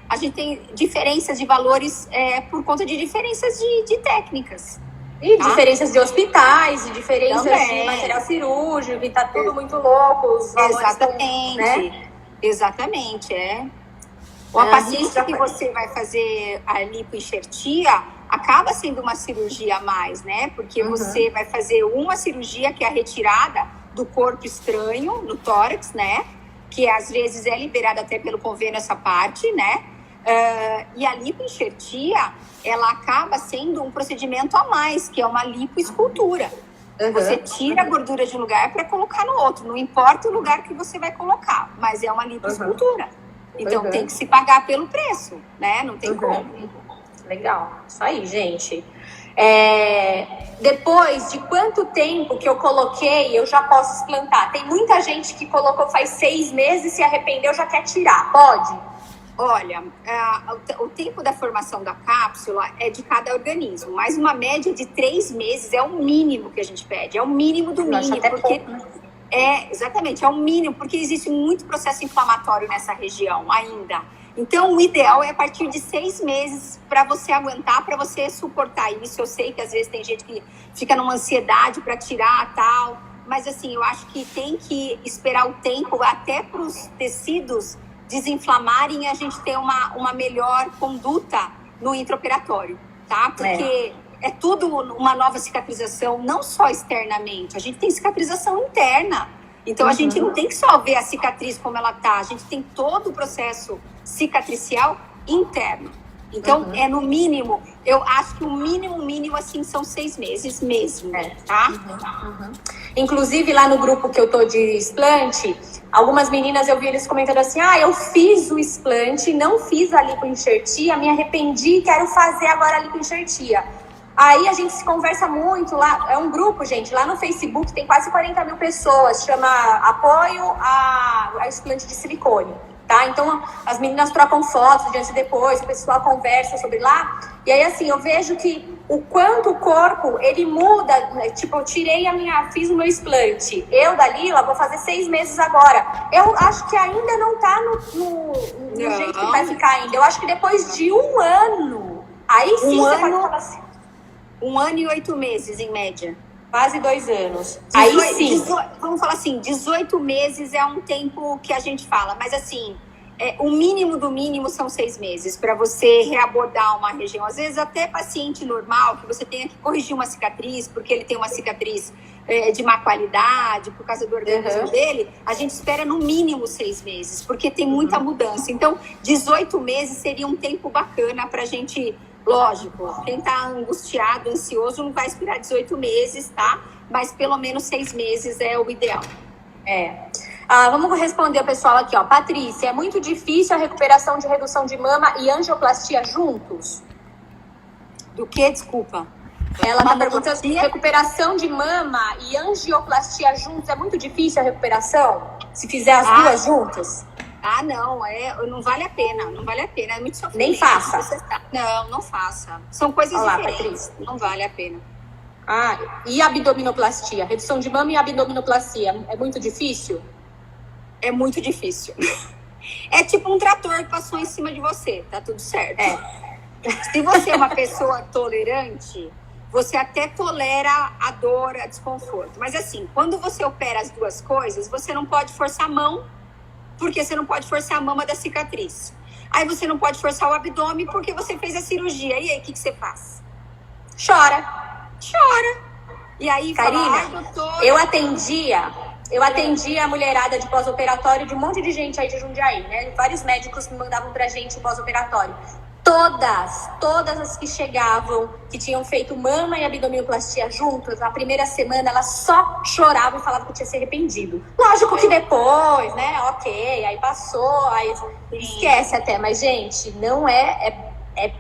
a gente tem diferenças de valores por conta de diferenças de técnicas. E diferenças de hospitais, e diferenças de material cirúrgico, e tá tudo muito louco. Os valores exatamente, né? Exatamente, Uma paciente que você vai fazer a lipoenxertia acaba sendo uma cirurgia a mais, né? Porque você vai fazer uma cirurgia que é a retirada do corpo estranho no tórax, né? Que às vezes é liberada até pelo convênio essa parte, né? E a lipoenxertia, ela acaba sendo um procedimento a mais, que é uma lipoescultura. Você tira a gordura de um lugar para colocar no outro. Não importa o lugar que você vai colocar, mas é uma lipoescultura. Então tem que se pagar pelo preço, né? Não tem como. Legal. Isso aí, gente. Depois de quanto tempo que eu coloquei, eu já posso explantar? Tem muita gente que colocou faz 6 meses, se arrependeu, já quer tirar. Pode? Olha, o tempo da formação da cápsula é de cada organismo, mas uma média de 3 meses é o mínimo que a gente pede, é o mínimo do mínimo, porque exatamente, é o mínimo, porque existe muito processo inflamatório nessa região ainda. Então, o ideal é a partir de 6 meses para você aguentar, para você suportar isso. Eu sei que às vezes tem gente que fica numa ansiedade para tirar tal, mas assim, eu acho que tem que esperar o tempo até para os tecidos desinflamarem e a gente ter uma melhor conduta no intraoperatório, tá? Porque é tudo uma nova cicatrização, não só externamente, a gente tem cicatrização interna. Então a gente não tem que só ver a cicatriz como ela tá, a gente tem todo o processo cicatricial interno. Então, no mínimo, eu acho que o mínimo, assim, são 6 meses mesmo, tá? Inclusive, lá no grupo que eu tô de explante, algumas meninas eu vi eles comentando assim, eu fiz o explante, não fiz a lipoenxertia, me arrependi, quero fazer agora a lipoenxertia. Aí a gente se conversa muito lá, é um grupo, gente, lá no Facebook tem quase 40 mil pessoas, chama Apoio a Explante de Silicone. Tá? Então, as meninas trocam fotos de antes e depois, o pessoal conversa sobre lá. E aí, assim, eu vejo que o quanto o corpo, ele muda. Tipo, eu fiz o meu explante. Eu, Dalila, vou fazer 6 meses agora. Eu acho que ainda não tá no jeito que vai ficar ainda. Eu acho que depois de 1 ano, aí sim você pode falar assim. 1 ano e 8 meses, em média. Quase 2 anos. Aí sim. Vamos falar assim, 18 meses é um tempo que a gente fala, mas assim, o mínimo do mínimo são 6 meses para você reabordar uma região. Às vezes até paciente normal, que você tenha que corrigir uma cicatriz, porque ele tem uma cicatriz de má qualidade, por causa do organismo dele, a gente espera no mínimo 6 meses, porque tem muita mudança. Então, 18 meses seria um tempo bacana pra gente. Lógico, quem tá angustiado, ansioso, não vai esperar 18 meses, tá? Mas pelo menos 6 meses é o ideal. Vamos responder o pessoal aqui, ó. Patrícia, é muito difícil a recuperação de redução de mama e angioplastia juntos? Do que? Desculpa. Ela tá perguntando se recuperação de mama e angioplastia juntos é muito difícil a recuperação? Se fizer as duas juntas? Ah, não, não vale a pena, não vale a pena, é muito sofrimento. Nem faça. Não faça. São coisas Olá, diferentes, Patrícia. não vale a pena. Ah, e abdominoplastia? Redução de mama e abdominoplastia, é muito difícil? É muito difícil. É tipo um trator que passou em cima de você, tá tudo certo. Se você é uma pessoa tolerante, você até tolera a dor, a desconforto. Mas assim, quando você opera as duas coisas, você não pode forçar a mão, porque você não pode forçar a mama da cicatriz. Aí você não pode forçar o abdômen porque você fez a cirurgia. E aí, o que você faz? Chora. E aí, Karina, fala, doutora... eu atendia a mulherada de pós-operatório de um monte de gente aí de Jundiaí, né? Vários médicos me mandavam pra gente o pós-operatório. Todas as que chegavam, que tinham feito mama e abdominoplastia juntas, na primeira semana elas só choravam e falavam que tinha se arrependido. Lógico que depois, né? Ok, aí passou, aí esquece até. Mas, gente, não é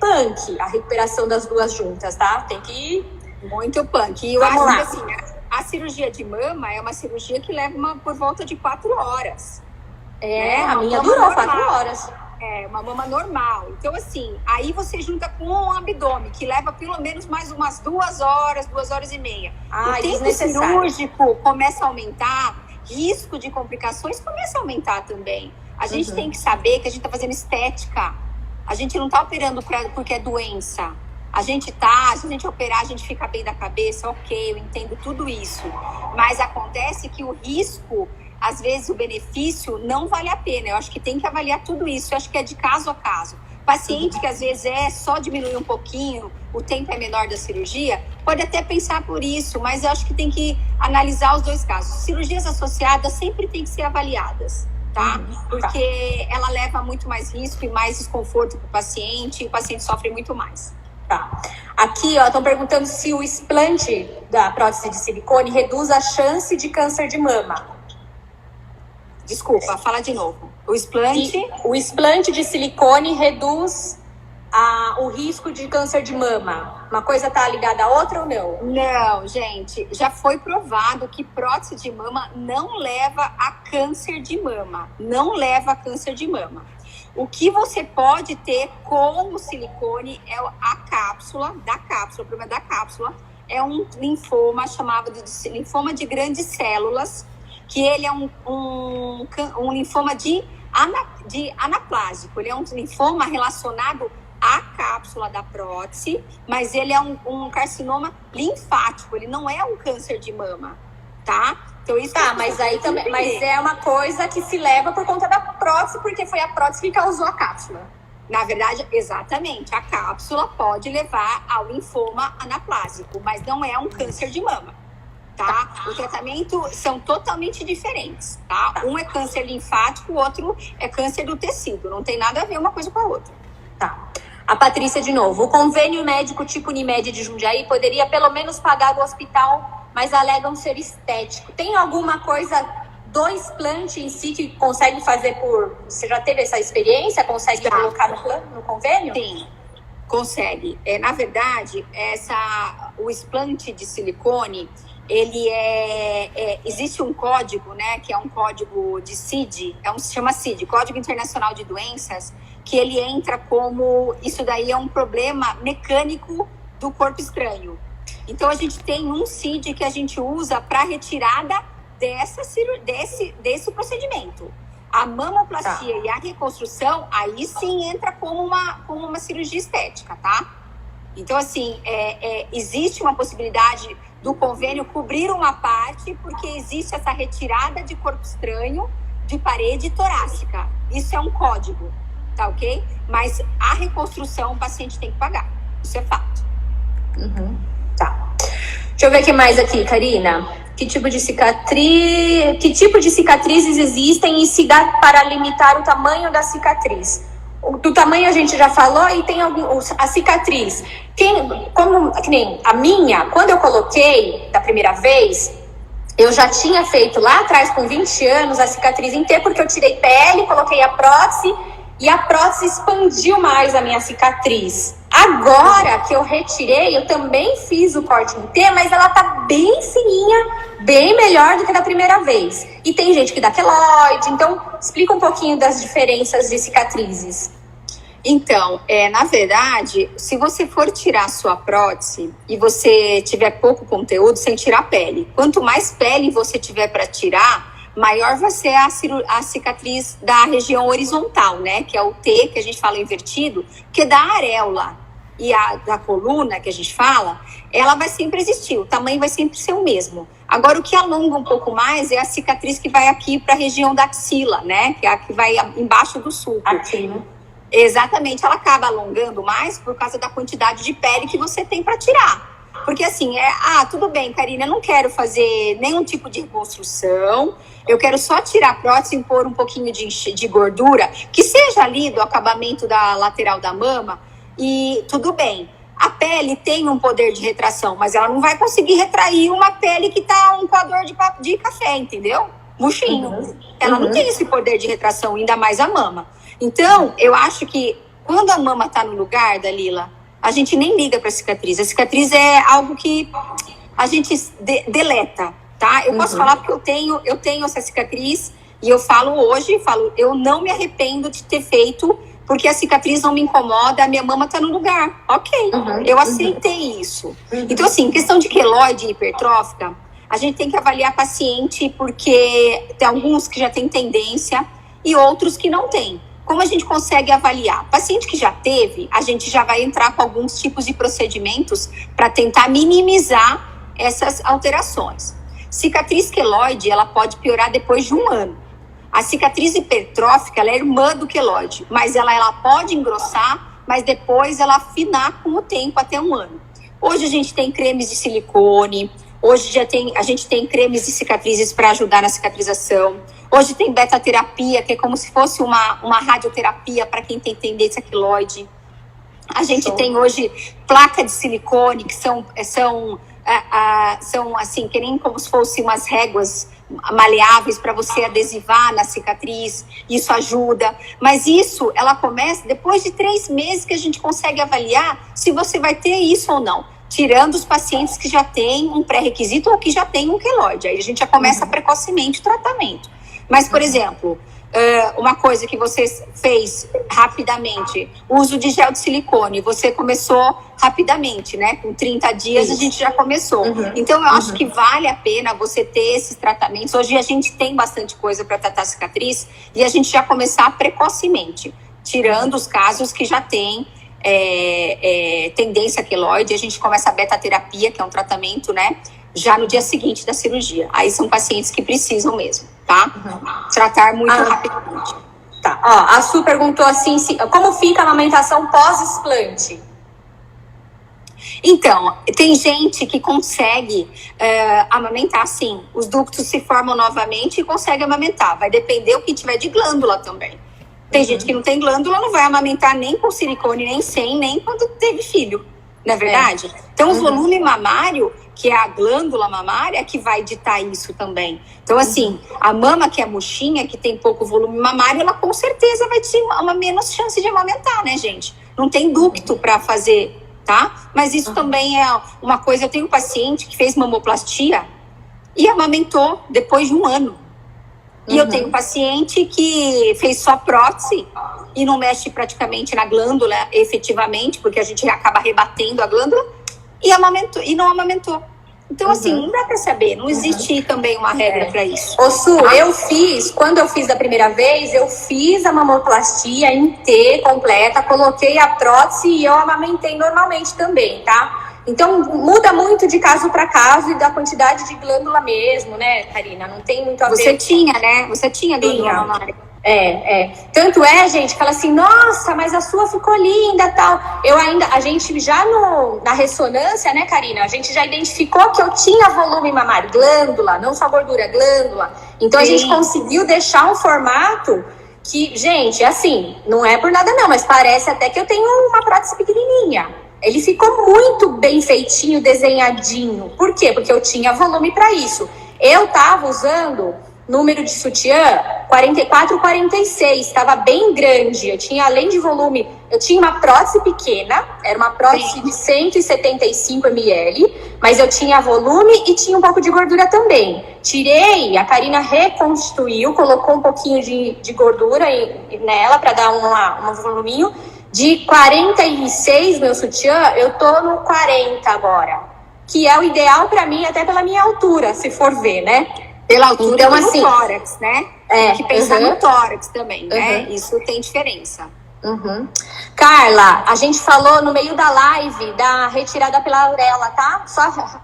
punk a recuperação das duas juntas, tá? Tem que ir... Muito punk. E eu acho que assim, a cirurgia de mama é uma cirurgia que leva por volta de 4 horas. A minha durou 4 horas. É, uma mama normal. Então, assim, aí você junta com um abdômen, que leva pelo menos mais umas 2 horas, 2 horas e meia. O tempo cirúrgico começa a aumentar, risco de complicações começa a aumentar também. A gente tem que saber que a gente tá fazendo estética. A gente não tá operando porque é doença. Se a gente operar, a gente fica bem da cabeça, ok, eu entendo tudo isso. Mas acontece que o risco, às vezes o benefício não vale a pena. Eu acho que tem que avaliar tudo isso. Eu acho que é de caso a caso. Paciente que às vezes só diminuir um pouquinho, o tempo é menor da cirurgia, pode até pensar por isso, mas eu acho que tem que analisar os dois casos. Cirurgias associadas sempre tem que ser avaliadas, tá? Porque ela leva muito mais risco e mais desconforto para o paciente, e o paciente sofre muito mais. Tá. Aqui, ó, estão perguntando se o explante da prótese de silicone reduz a chance de câncer de mama. Desculpa, fala de novo. O explante de silicone reduz o risco de câncer de mama. Uma coisa tá ligada à outra ou não? Não, gente. Já foi provado que prótese de mama não leva a câncer de mama. Não leva a câncer de mama. O que você pode ter com o silicone é a cápsula, o problema da cápsula é um linfoma chamado de linfoma de grandes células, que ele é um linfoma de anaplásico, ele é um linfoma relacionado à cápsula da prótese, mas ele é um carcinoma linfático, ele não é um câncer de mama, tá? Então, isso mas aí também, mas é uma coisa que se leva por conta da prótese, porque foi a prótese que causou a cápsula. Na verdade, exatamente, a cápsula pode levar ao linfoma anaplásico, mas não é um câncer de mama, tá? O tratamento são totalmente diferentes, tá? Um é câncer linfático, o outro é câncer do tecido, não tem nada a ver uma coisa com a outra. Tá. A Patrícia de novo, o convênio médico tipo Unimed de Jundiaí poderia pelo menos pagar o hospital, mas alegam ser estético. Tem alguma coisa do explante em si que consegue fazer por... Você já teve essa experiência? Consegue colocar no convênio? Sim, consegue. Na verdade, o explante de silicone, ele existe um código, né, que é um código de CID, se chama CID, Código Internacional de Doenças, que ele entra como... Isso daí é um problema mecânico do corpo estranho. Então, a gente tem um CID que a gente usa para retirada desse procedimento. A mamoplastia e a reconstrução, aí sim entra como uma cirurgia estética, tá? Então, assim, existe uma possibilidade do convênio cobrir uma parte, porque existe essa retirada de corpo estranho de parede torácica. Isso é um código, tá ok? Mas a reconstrução o paciente tem que pagar. Isso é fato. Tá. Deixa eu ver o que mais aqui, Karina. Que tipo de cicatrizes existem e se dá para limitar o tamanho da cicatriz? Do tamanho a gente já falou e tem a cicatriz. Que nem a minha, quando eu coloquei da primeira vez, eu já tinha feito lá atrás, com 20 anos, a cicatriz inteira, porque eu tirei pele, coloquei a prótese e a prótese expandiu mais a minha cicatriz. Agora que eu retirei, eu também fiz o corte em T, mas ela tá bem fininha, bem melhor do que da primeira vez. E tem gente que dá queloide, então explica um pouquinho das diferenças de cicatrizes. Então, na verdade, se você for tirar a sua prótese e você tiver pouco conteúdo, sem tirar pele. Quanto mais pele você tiver para tirar, maior vai ser a cicatriz da região horizontal, né? Que é o T, que a gente fala invertido, que é da areola. E a da coluna, que a gente fala, ela vai sempre existir, o tamanho vai sempre ser o mesmo. Agora, o que alonga um pouco mais é a cicatriz que vai aqui para a região da axila, né? Que é a que vai embaixo do sulco. Aqui, né? Exatamente, ela acaba alongando mais por causa da quantidade de pele que você tem para tirar. Porque assim, tudo bem, Karina, eu não quero fazer nenhum tipo de reconstrução, eu quero só tirar a prótese e pôr um pouquinho de gordura, que seja ali do acabamento da lateral da mama, e tudo bem. A pele tem um poder de retração, mas ela não vai conseguir retrair uma pele que tá um coador de café, entendeu? Murchinho. Ela não tem esse poder de retração, ainda mais a mama. Então, eu acho que quando a mama tá no lugar, Dalila, a gente nem liga pra cicatriz. A cicatriz é algo que a gente deleta, tá? Eu posso falar porque eu tenho essa cicatriz e eu falo hoje, eu não me arrependo de ter feito, porque a cicatriz não me incomoda, a minha mama tá no lugar. Ok, eu aceitei isso. Então, assim, questão de queloide hipertrófica, a gente tem que avaliar paciente, porque tem alguns que já têm tendência e outros que não têm. Como a gente consegue avaliar? Paciente que já teve, a gente já vai entrar com alguns tipos de procedimentos para tentar minimizar essas alterações. Cicatriz queloide, ela pode piorar depois de 1 ano. A cicatriz hipertrófica, ela é irmã do queloide, mas ela pode engrossar, mas depois ela afinar com o tempo até 1 ano. Hoje a gente tem cremes de silicone, hoje a gente tem cremes de cicatrizes para ajudar na cicatrização. Hoje tem beta-terapia, que é como se fosse uma radioterapia para quem tem tendência queloide. A gente tem hoje placa de silicone, que são assim, que nem como se fossem umas réguas maleáveis para você adesivar na cicatriz. Isso ajuda. Mas isso, ela começa depois de 3 meses que a gente consegue avaliar se você vai ter isso ou não. Tirando os pacientes que já têm um pré-requisito ou que já têm um queloide. Aí a gente já começa precocemente o tratamento. Mas, por exemplo, uma coisa que você fez rapidamente, uso de gel de silicone, você começou rapidamente, né? Com 30 dias a gente já começou. Então, eu acho que vale a pena você ter esses tratamentos. Hoje a gente tem bastante coisa para tratar cicatriz e a gente já começar precocemente, tirando os casos que já tem tendência queloide. A gente começa a beta-terapia, que é um tratamento, né? Já no dia seguinte da cirurgia. Aí são pacientes que precisam mesmo, tá? Tratar muito rapidamente. Tá, ó, a Su perguntou assim, como fica a amamentação pós-explante? Então, tem gente que consegue amamentar, sim. Os ductos se formam novamente e consegue amamentar. Vai depender o que tiver de glândula também. Tem gente que não tem glândula, não vai amamentar nem com silicone, nem sem, nem quando teve filho. Não é verdade? Então, o volume mamário, que é a glândula mamária, é que vai ditar isso também. Então, assim, a mama que é murchinha, que tem pouco volume mamário, ela com certeza vai ter uma menos chance de amamentar, né, gente? Não tem ducto para fazer, tá? Mas isso também é uma coisa. Eu tenho um paciente que fez mamoplastia e amamentou depois de 1 ano. E eu tenho um paciente que fez só prótese e não mexe praticamente na glândula efetivamente, porque a gente acaba rebatendo a glândula, e não amamentou. Então, assim, não dá pra saber, não existe também uma regra para isso. Ô, Su, quando eu fiz da primeira vez, eu fiz a mamoplastia em T completa, coloquei a prótese e eu amamentei normalmente também, tá? Então, muda muito de caso para caso e da quantidade de glândula mesmo, né, Karina? Não tem muito a ver. Você tinha, né? Você tinha glândula mamária. Tanto gente fala assim, nossa, mas a sua ficou linda, tal. A gente já na ressonância, né, Karina? A gente já identificou que eu tinha volume mamário, glândula, não só gordura, glândula. Então, a gente conseguiu deixar um formato que, gente, assim, não é por nada não, mas parece até que eu tenho uma prótese pequenininha. Ele ficou muito bem feitinho, desenhadinho. Por quê? Porque eu tinha volume para isso. Eu tava usando número de sutiã 44, 46, estava bem grande. Eu tinha, além de volume, eu tinha uma prótese pequena, era uma prótese de 175 ml, mas eu tinha volume e tinha um pouco de gordura também. Tirei, a Karina reconstituiu, colocou um pouquinho de gordura nela para dar um voluminho. De 46, meu sutiã, eu tô no 40 agora, que é o ideal para mim, até pela minha altura, se for ver, né? Pela altura então, do assim, tórax, né? Tem que pensar no tórax também, né? Isso tem diferença. Carla, a gente falou no meio da live da retirada pela auréola, tá? Só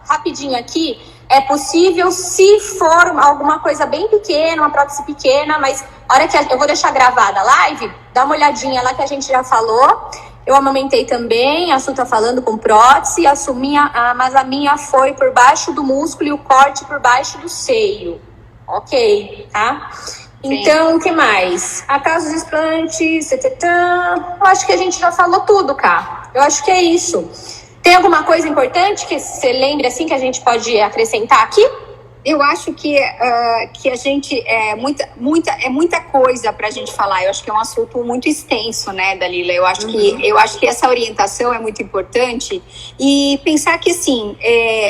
rapidinho aqui. É possível se for alguma coisa bem pequena, uma prótese pequena, mas a hora que eu vou deixar gravada a live, dá uma olhadinha lá que a gente já falou. Eu amamentei também, a Su tá falando com prótese, mas a minha foi por baixo do músculo e o corte por baixo do seio. Ok, tá? Então, o que mais? A causa dos explantes, eu acho que a gente já falou tudo, cá. Eu acho que é isso. Tem alguma coisa importante que você lembre, assim, que a gente pode acrescentar aqui? Eu acho que a gente é muita coisa para a gente falar. Eu acho que é um assunto muito extenso, né, Dalila? Eu acho que essa orientação é muito importante e pensar que assim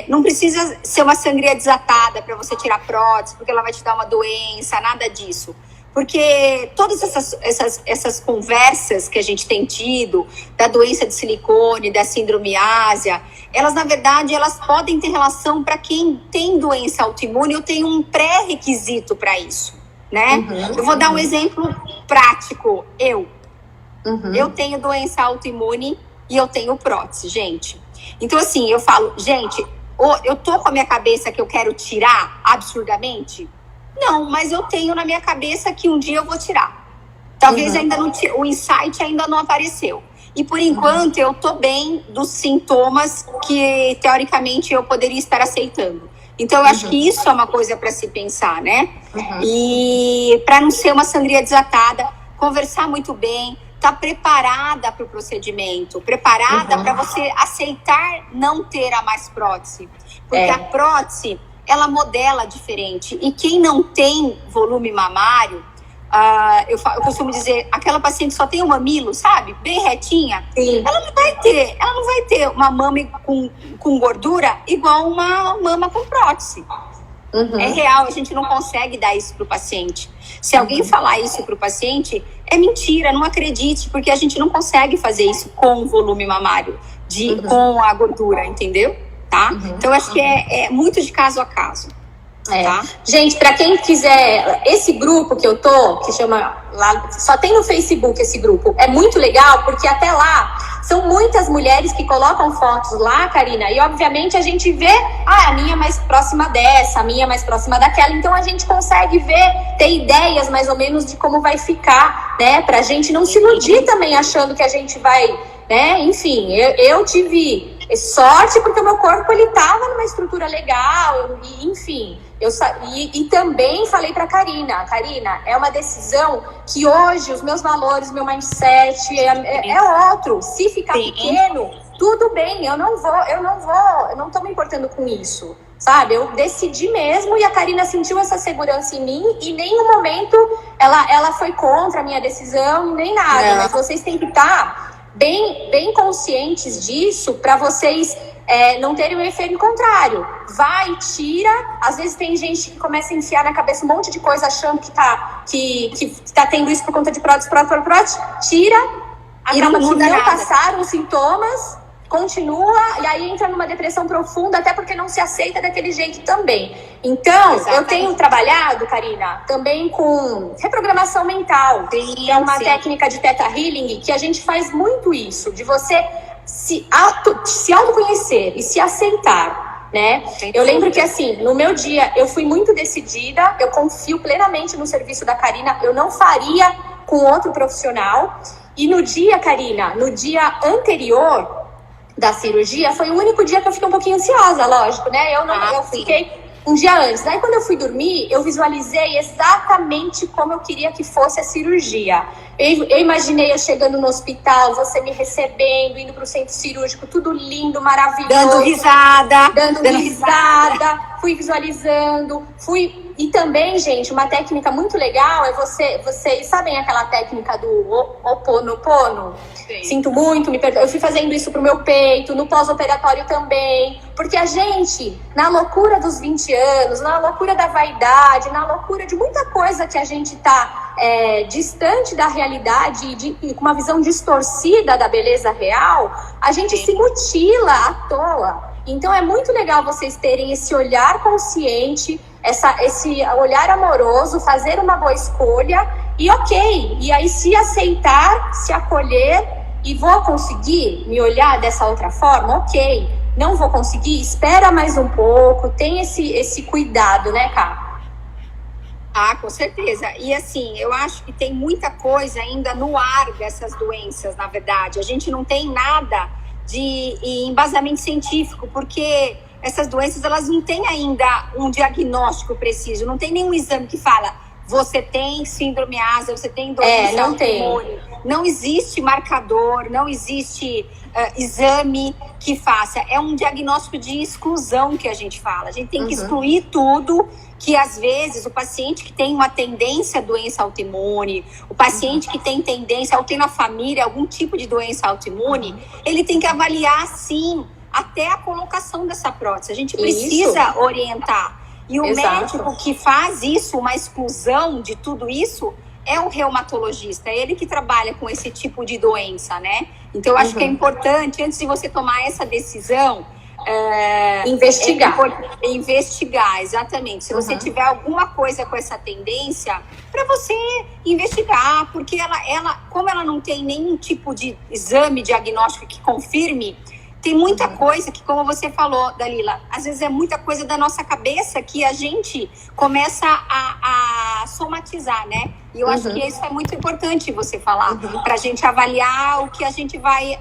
não precisa ser uma sangria desatada para você tirar prótese, porque ela vai te dar uma doença, nada disso. Porque todas essas conversas que a gente tem tido, da doença de silicone, da síndrome ásia, elas, na verdade, elas podem ter relação para quem tem doença autoimune ou tem um pré-requisito para isso, né? Eu vou dar um exemplo prático. Eu tenho doença autoimune e eu tenho prótese, gente. Então, assim, eu falo, gente, eu tô com a minha cabeça que eu quero tirar absurdamente? Não, mas eu tenho na minha cabeça que um dia eu vou tirar. Talvez ainda não, o insight ainda não apareceu. E por enquanto eu tô bem dos sintomas que teoricamente eu poderia estar aceitando. Então eu acho que isso é uma coisa para se pensar, né? E para não ser uma sangria desatada, conversar muito bem, tá preparada para o procedimento, preparada para você aceitar não ter a mais prótese. Porque a prótese, ela modela diferente. E quem não tem volume mamário, eu costumo dizer, aquela paciente só tem o mamilo, sabe? Bem retinha. Sim. Ela não vai ter uma mama com gordura igual uma mama com prótese. É real, a gente não consegue dar isso pro paciente. Se alguém falar isso pro paciente, é mentira, não acredite, porque a gente não consegue fazer isso com o volume mamário, com a gordura, entendeu? Tá? Então, acho que é muito de caso a caso. Tá? Gente, para quem quiser, esse grupo que eu tô, que chama lá, só tem no Facebook esse grupo, é muito legal, porque até lá são muitas mulheres que colocam fotos lá, Karina, e obviamente a gente vê, a minha é mais próxima dessa, a minha é mais próxima daquela, então a gente consegue ver, ter ideias mais ou menos de como vai ficar, né, pra gente não se iludir também achando que a gente vai, né, enfim, eu tive sorte porque o meu corpo, ele tava numa estrutura legal, e, enfim, e também falei pra Karina, é uma decisão que hoje os meus valores, meu mindset é outro. Se ficar pequeno, tudo bem, eu não tô me importando com isso, sabe? Eu decidi mesmo e a Karina sentiu essa segurança em mim e em nenhum momento ela foi contra a minha decisão, nem nada, mas vocês têm que estar bem conscientes disso para vocês não terem um efeito contrário. Vai, tira. Às vezes tem gente que começa a enfiar na cabeça um monte de coisa achando que tá tendo isso por conta de prótese. Tira. Acaba que não passaram os sintomas, continua e aí entra numa depressão profunda, até porque não se aceita daquele jeito também. Então, eu tenho trabalhado, Karina, também com reprogramação mental, que é uma técnica de Theta Healing, que a gente faz muito isso, de você se autoconhecer e se aceitar, né? Eu lembro que, assim, no meu dia, eu fui muito decidida, eu confio plenamente no serviço da Karina, eu não faria com outro profissional. E no dia, Karina, no dia anterior da cirurgia, foi o único dia que eu fiquei um pouquinho ansiosa, lógico, né? Eu fiquei um dia antes. Daí, quando eu fui dormir, eu visualizei exatamente como eu queria que fosse a cirurgia. Eu imaginei eu chegando no hospital, você me recebendo, indo pro centro cirúrgico, tudo lindo, maravilhoso. Dando risada. Fui visualizando, fui E também, gente, uma técnica muito legal é vocês sabem aquela técnica do Ho'oponopono? Sim. Sinto muito, me perdoe. Eu fui fazendo isso pro meu peito, no pós-operatório também. Porque a gente, na loucura dos 20 anos, na loucura da vaidade, na loucura de muita coisa que a gente tá distante da realidade e com uma visão distorcida da beleza real, a gente se mutila à toa. Então é muito legal vocês terem esse olhar consciente, esse olhar amoroso, fazer uma boa escolha e ok. E aí se aceitar, se acolher e vou conseguir me olhar dessa outra forma, ok. Não vou conseguir, espera mais um pouco, tem esse cuidado, né, Ká? Ah, com certeza. E assim, eu acho que tem muita coisa ainda no ar dessas doenças, na verdade. A gente não tem nada de embasamento científico, porque essas doenças, elas não têm ainda um diagnóstico preciso, não tem nenhum exame que fala, você tem síndrome ásia, você tem doença autoimune. Não existe marcador, não existe exame que faça. É um diagnóstico de exclusão que a gente fala. A gente tem que excluir tudo, que às vezes o paciente que tem uma tendência à doença autoimune, o paciente que tem tendência ou tem na família algum tipo de doença autoimune, ele tem que avaliar sim até a colocação dessa prótese. A gente precisa orientar. E o médico que faz isso, uma exclusão de tudo isso, é o reumatologista, é ele que trabalha com esse tipo de doença, né? Então, eu acho que é importante, antes de você tomar essa decisão, investigar, exatamente. Se você tiver alguma coisa com essa tendência, para você investigar, porque como ela não tem nenhum tipo de exame diagnóstico que confirme, tem muita coisa que, como você falou, Dalila, às vezes é muita coisa da nossa cabeça que a gente começa a somatizar, né? E eu acho que isso é muito importante você falar, para a gente avaliar o que a gente vai,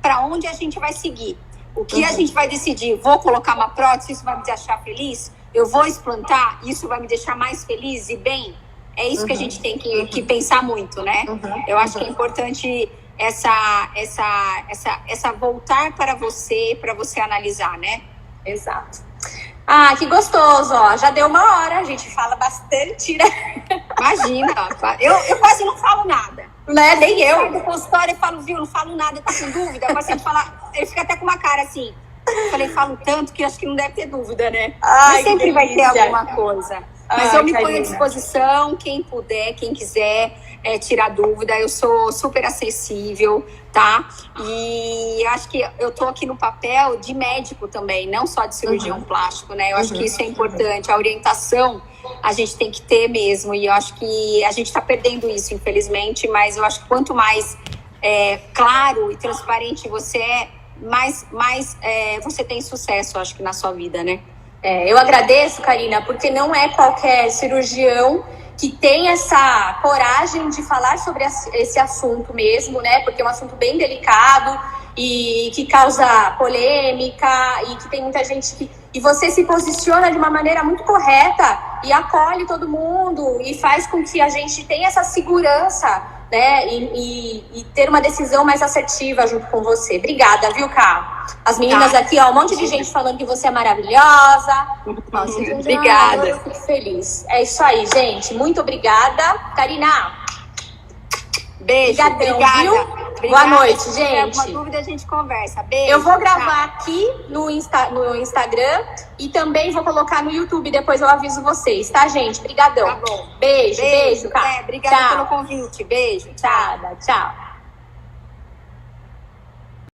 para onde a gente vai seguir. O que a gente vai decidir? Vou colocar uma prótese, isso vai me deixar feliz? Eu vou explantar, isso vai me deixar mais feliz e bem? É isso que a gente tem que pensar muito, né? Eu acho que é importante essa voltar para você analisar, né? Exato. Ah, que gostoso, ó. Já deu uma hora, a gente fala bastante, né? Imagina, eu quase não falo nada. Né? Nem eu. Eu do consultório e falo, viu, não falo nada, tá com dúvida? O paciente fala, ele fica até com uma cara assim. Eu falei, falo tanto que acho que não deve ter dúvida, né? Mas sempre vai ter alguma coisa. Mas eu me ponho à disposição, quem puder, quem quiser tirar dúvida, eu sou super acessível, tá? E acho que eu tô aqui no papel de médico também, não só de cirurgião plástico, né? Eu acho que isso é importante, a orientação a gente tem que ter mesmo, e eu acho que a gente tá perdendo isso, infelizmente, mas eu acho que quanto mais claro e transparente você mais você tem sucesso, acho que na sua vida, né? Eu agradeço, Karina, porque não é qualquer cirurgião que tem essa coragem de falar sobre esse assunto mesmo, né? Porque é um assunto bem delicado e que causa polêmica e que tem muita gente que... E você se posiciona de uma maneira muito correta e acolhe todo mundo e faz com que a gente tenha essa segurança, né? E ter uma decisão mais assertiva junto com você. Obrigada, viu, Ká? As meninas aqui, ó, um monte de gente falando que você é maravilhosa. Nossa, obrigada. Eu fico feliz. É isso aí, gente. Muito obrigada. Karina, beijo. Obrigadão, viu? Obrigada. Boa noite, gente. Se tiver alguma dúvida, a gente conversa. Beijo. Eu vou gravar aqui no Instagram e também vou colocar no YouTube. Depois eu aviso vocês, tá, gente? Obrigadão. Tá bom. Beijo, Ká. Obrigada pelo convite. Beijo. Tchau.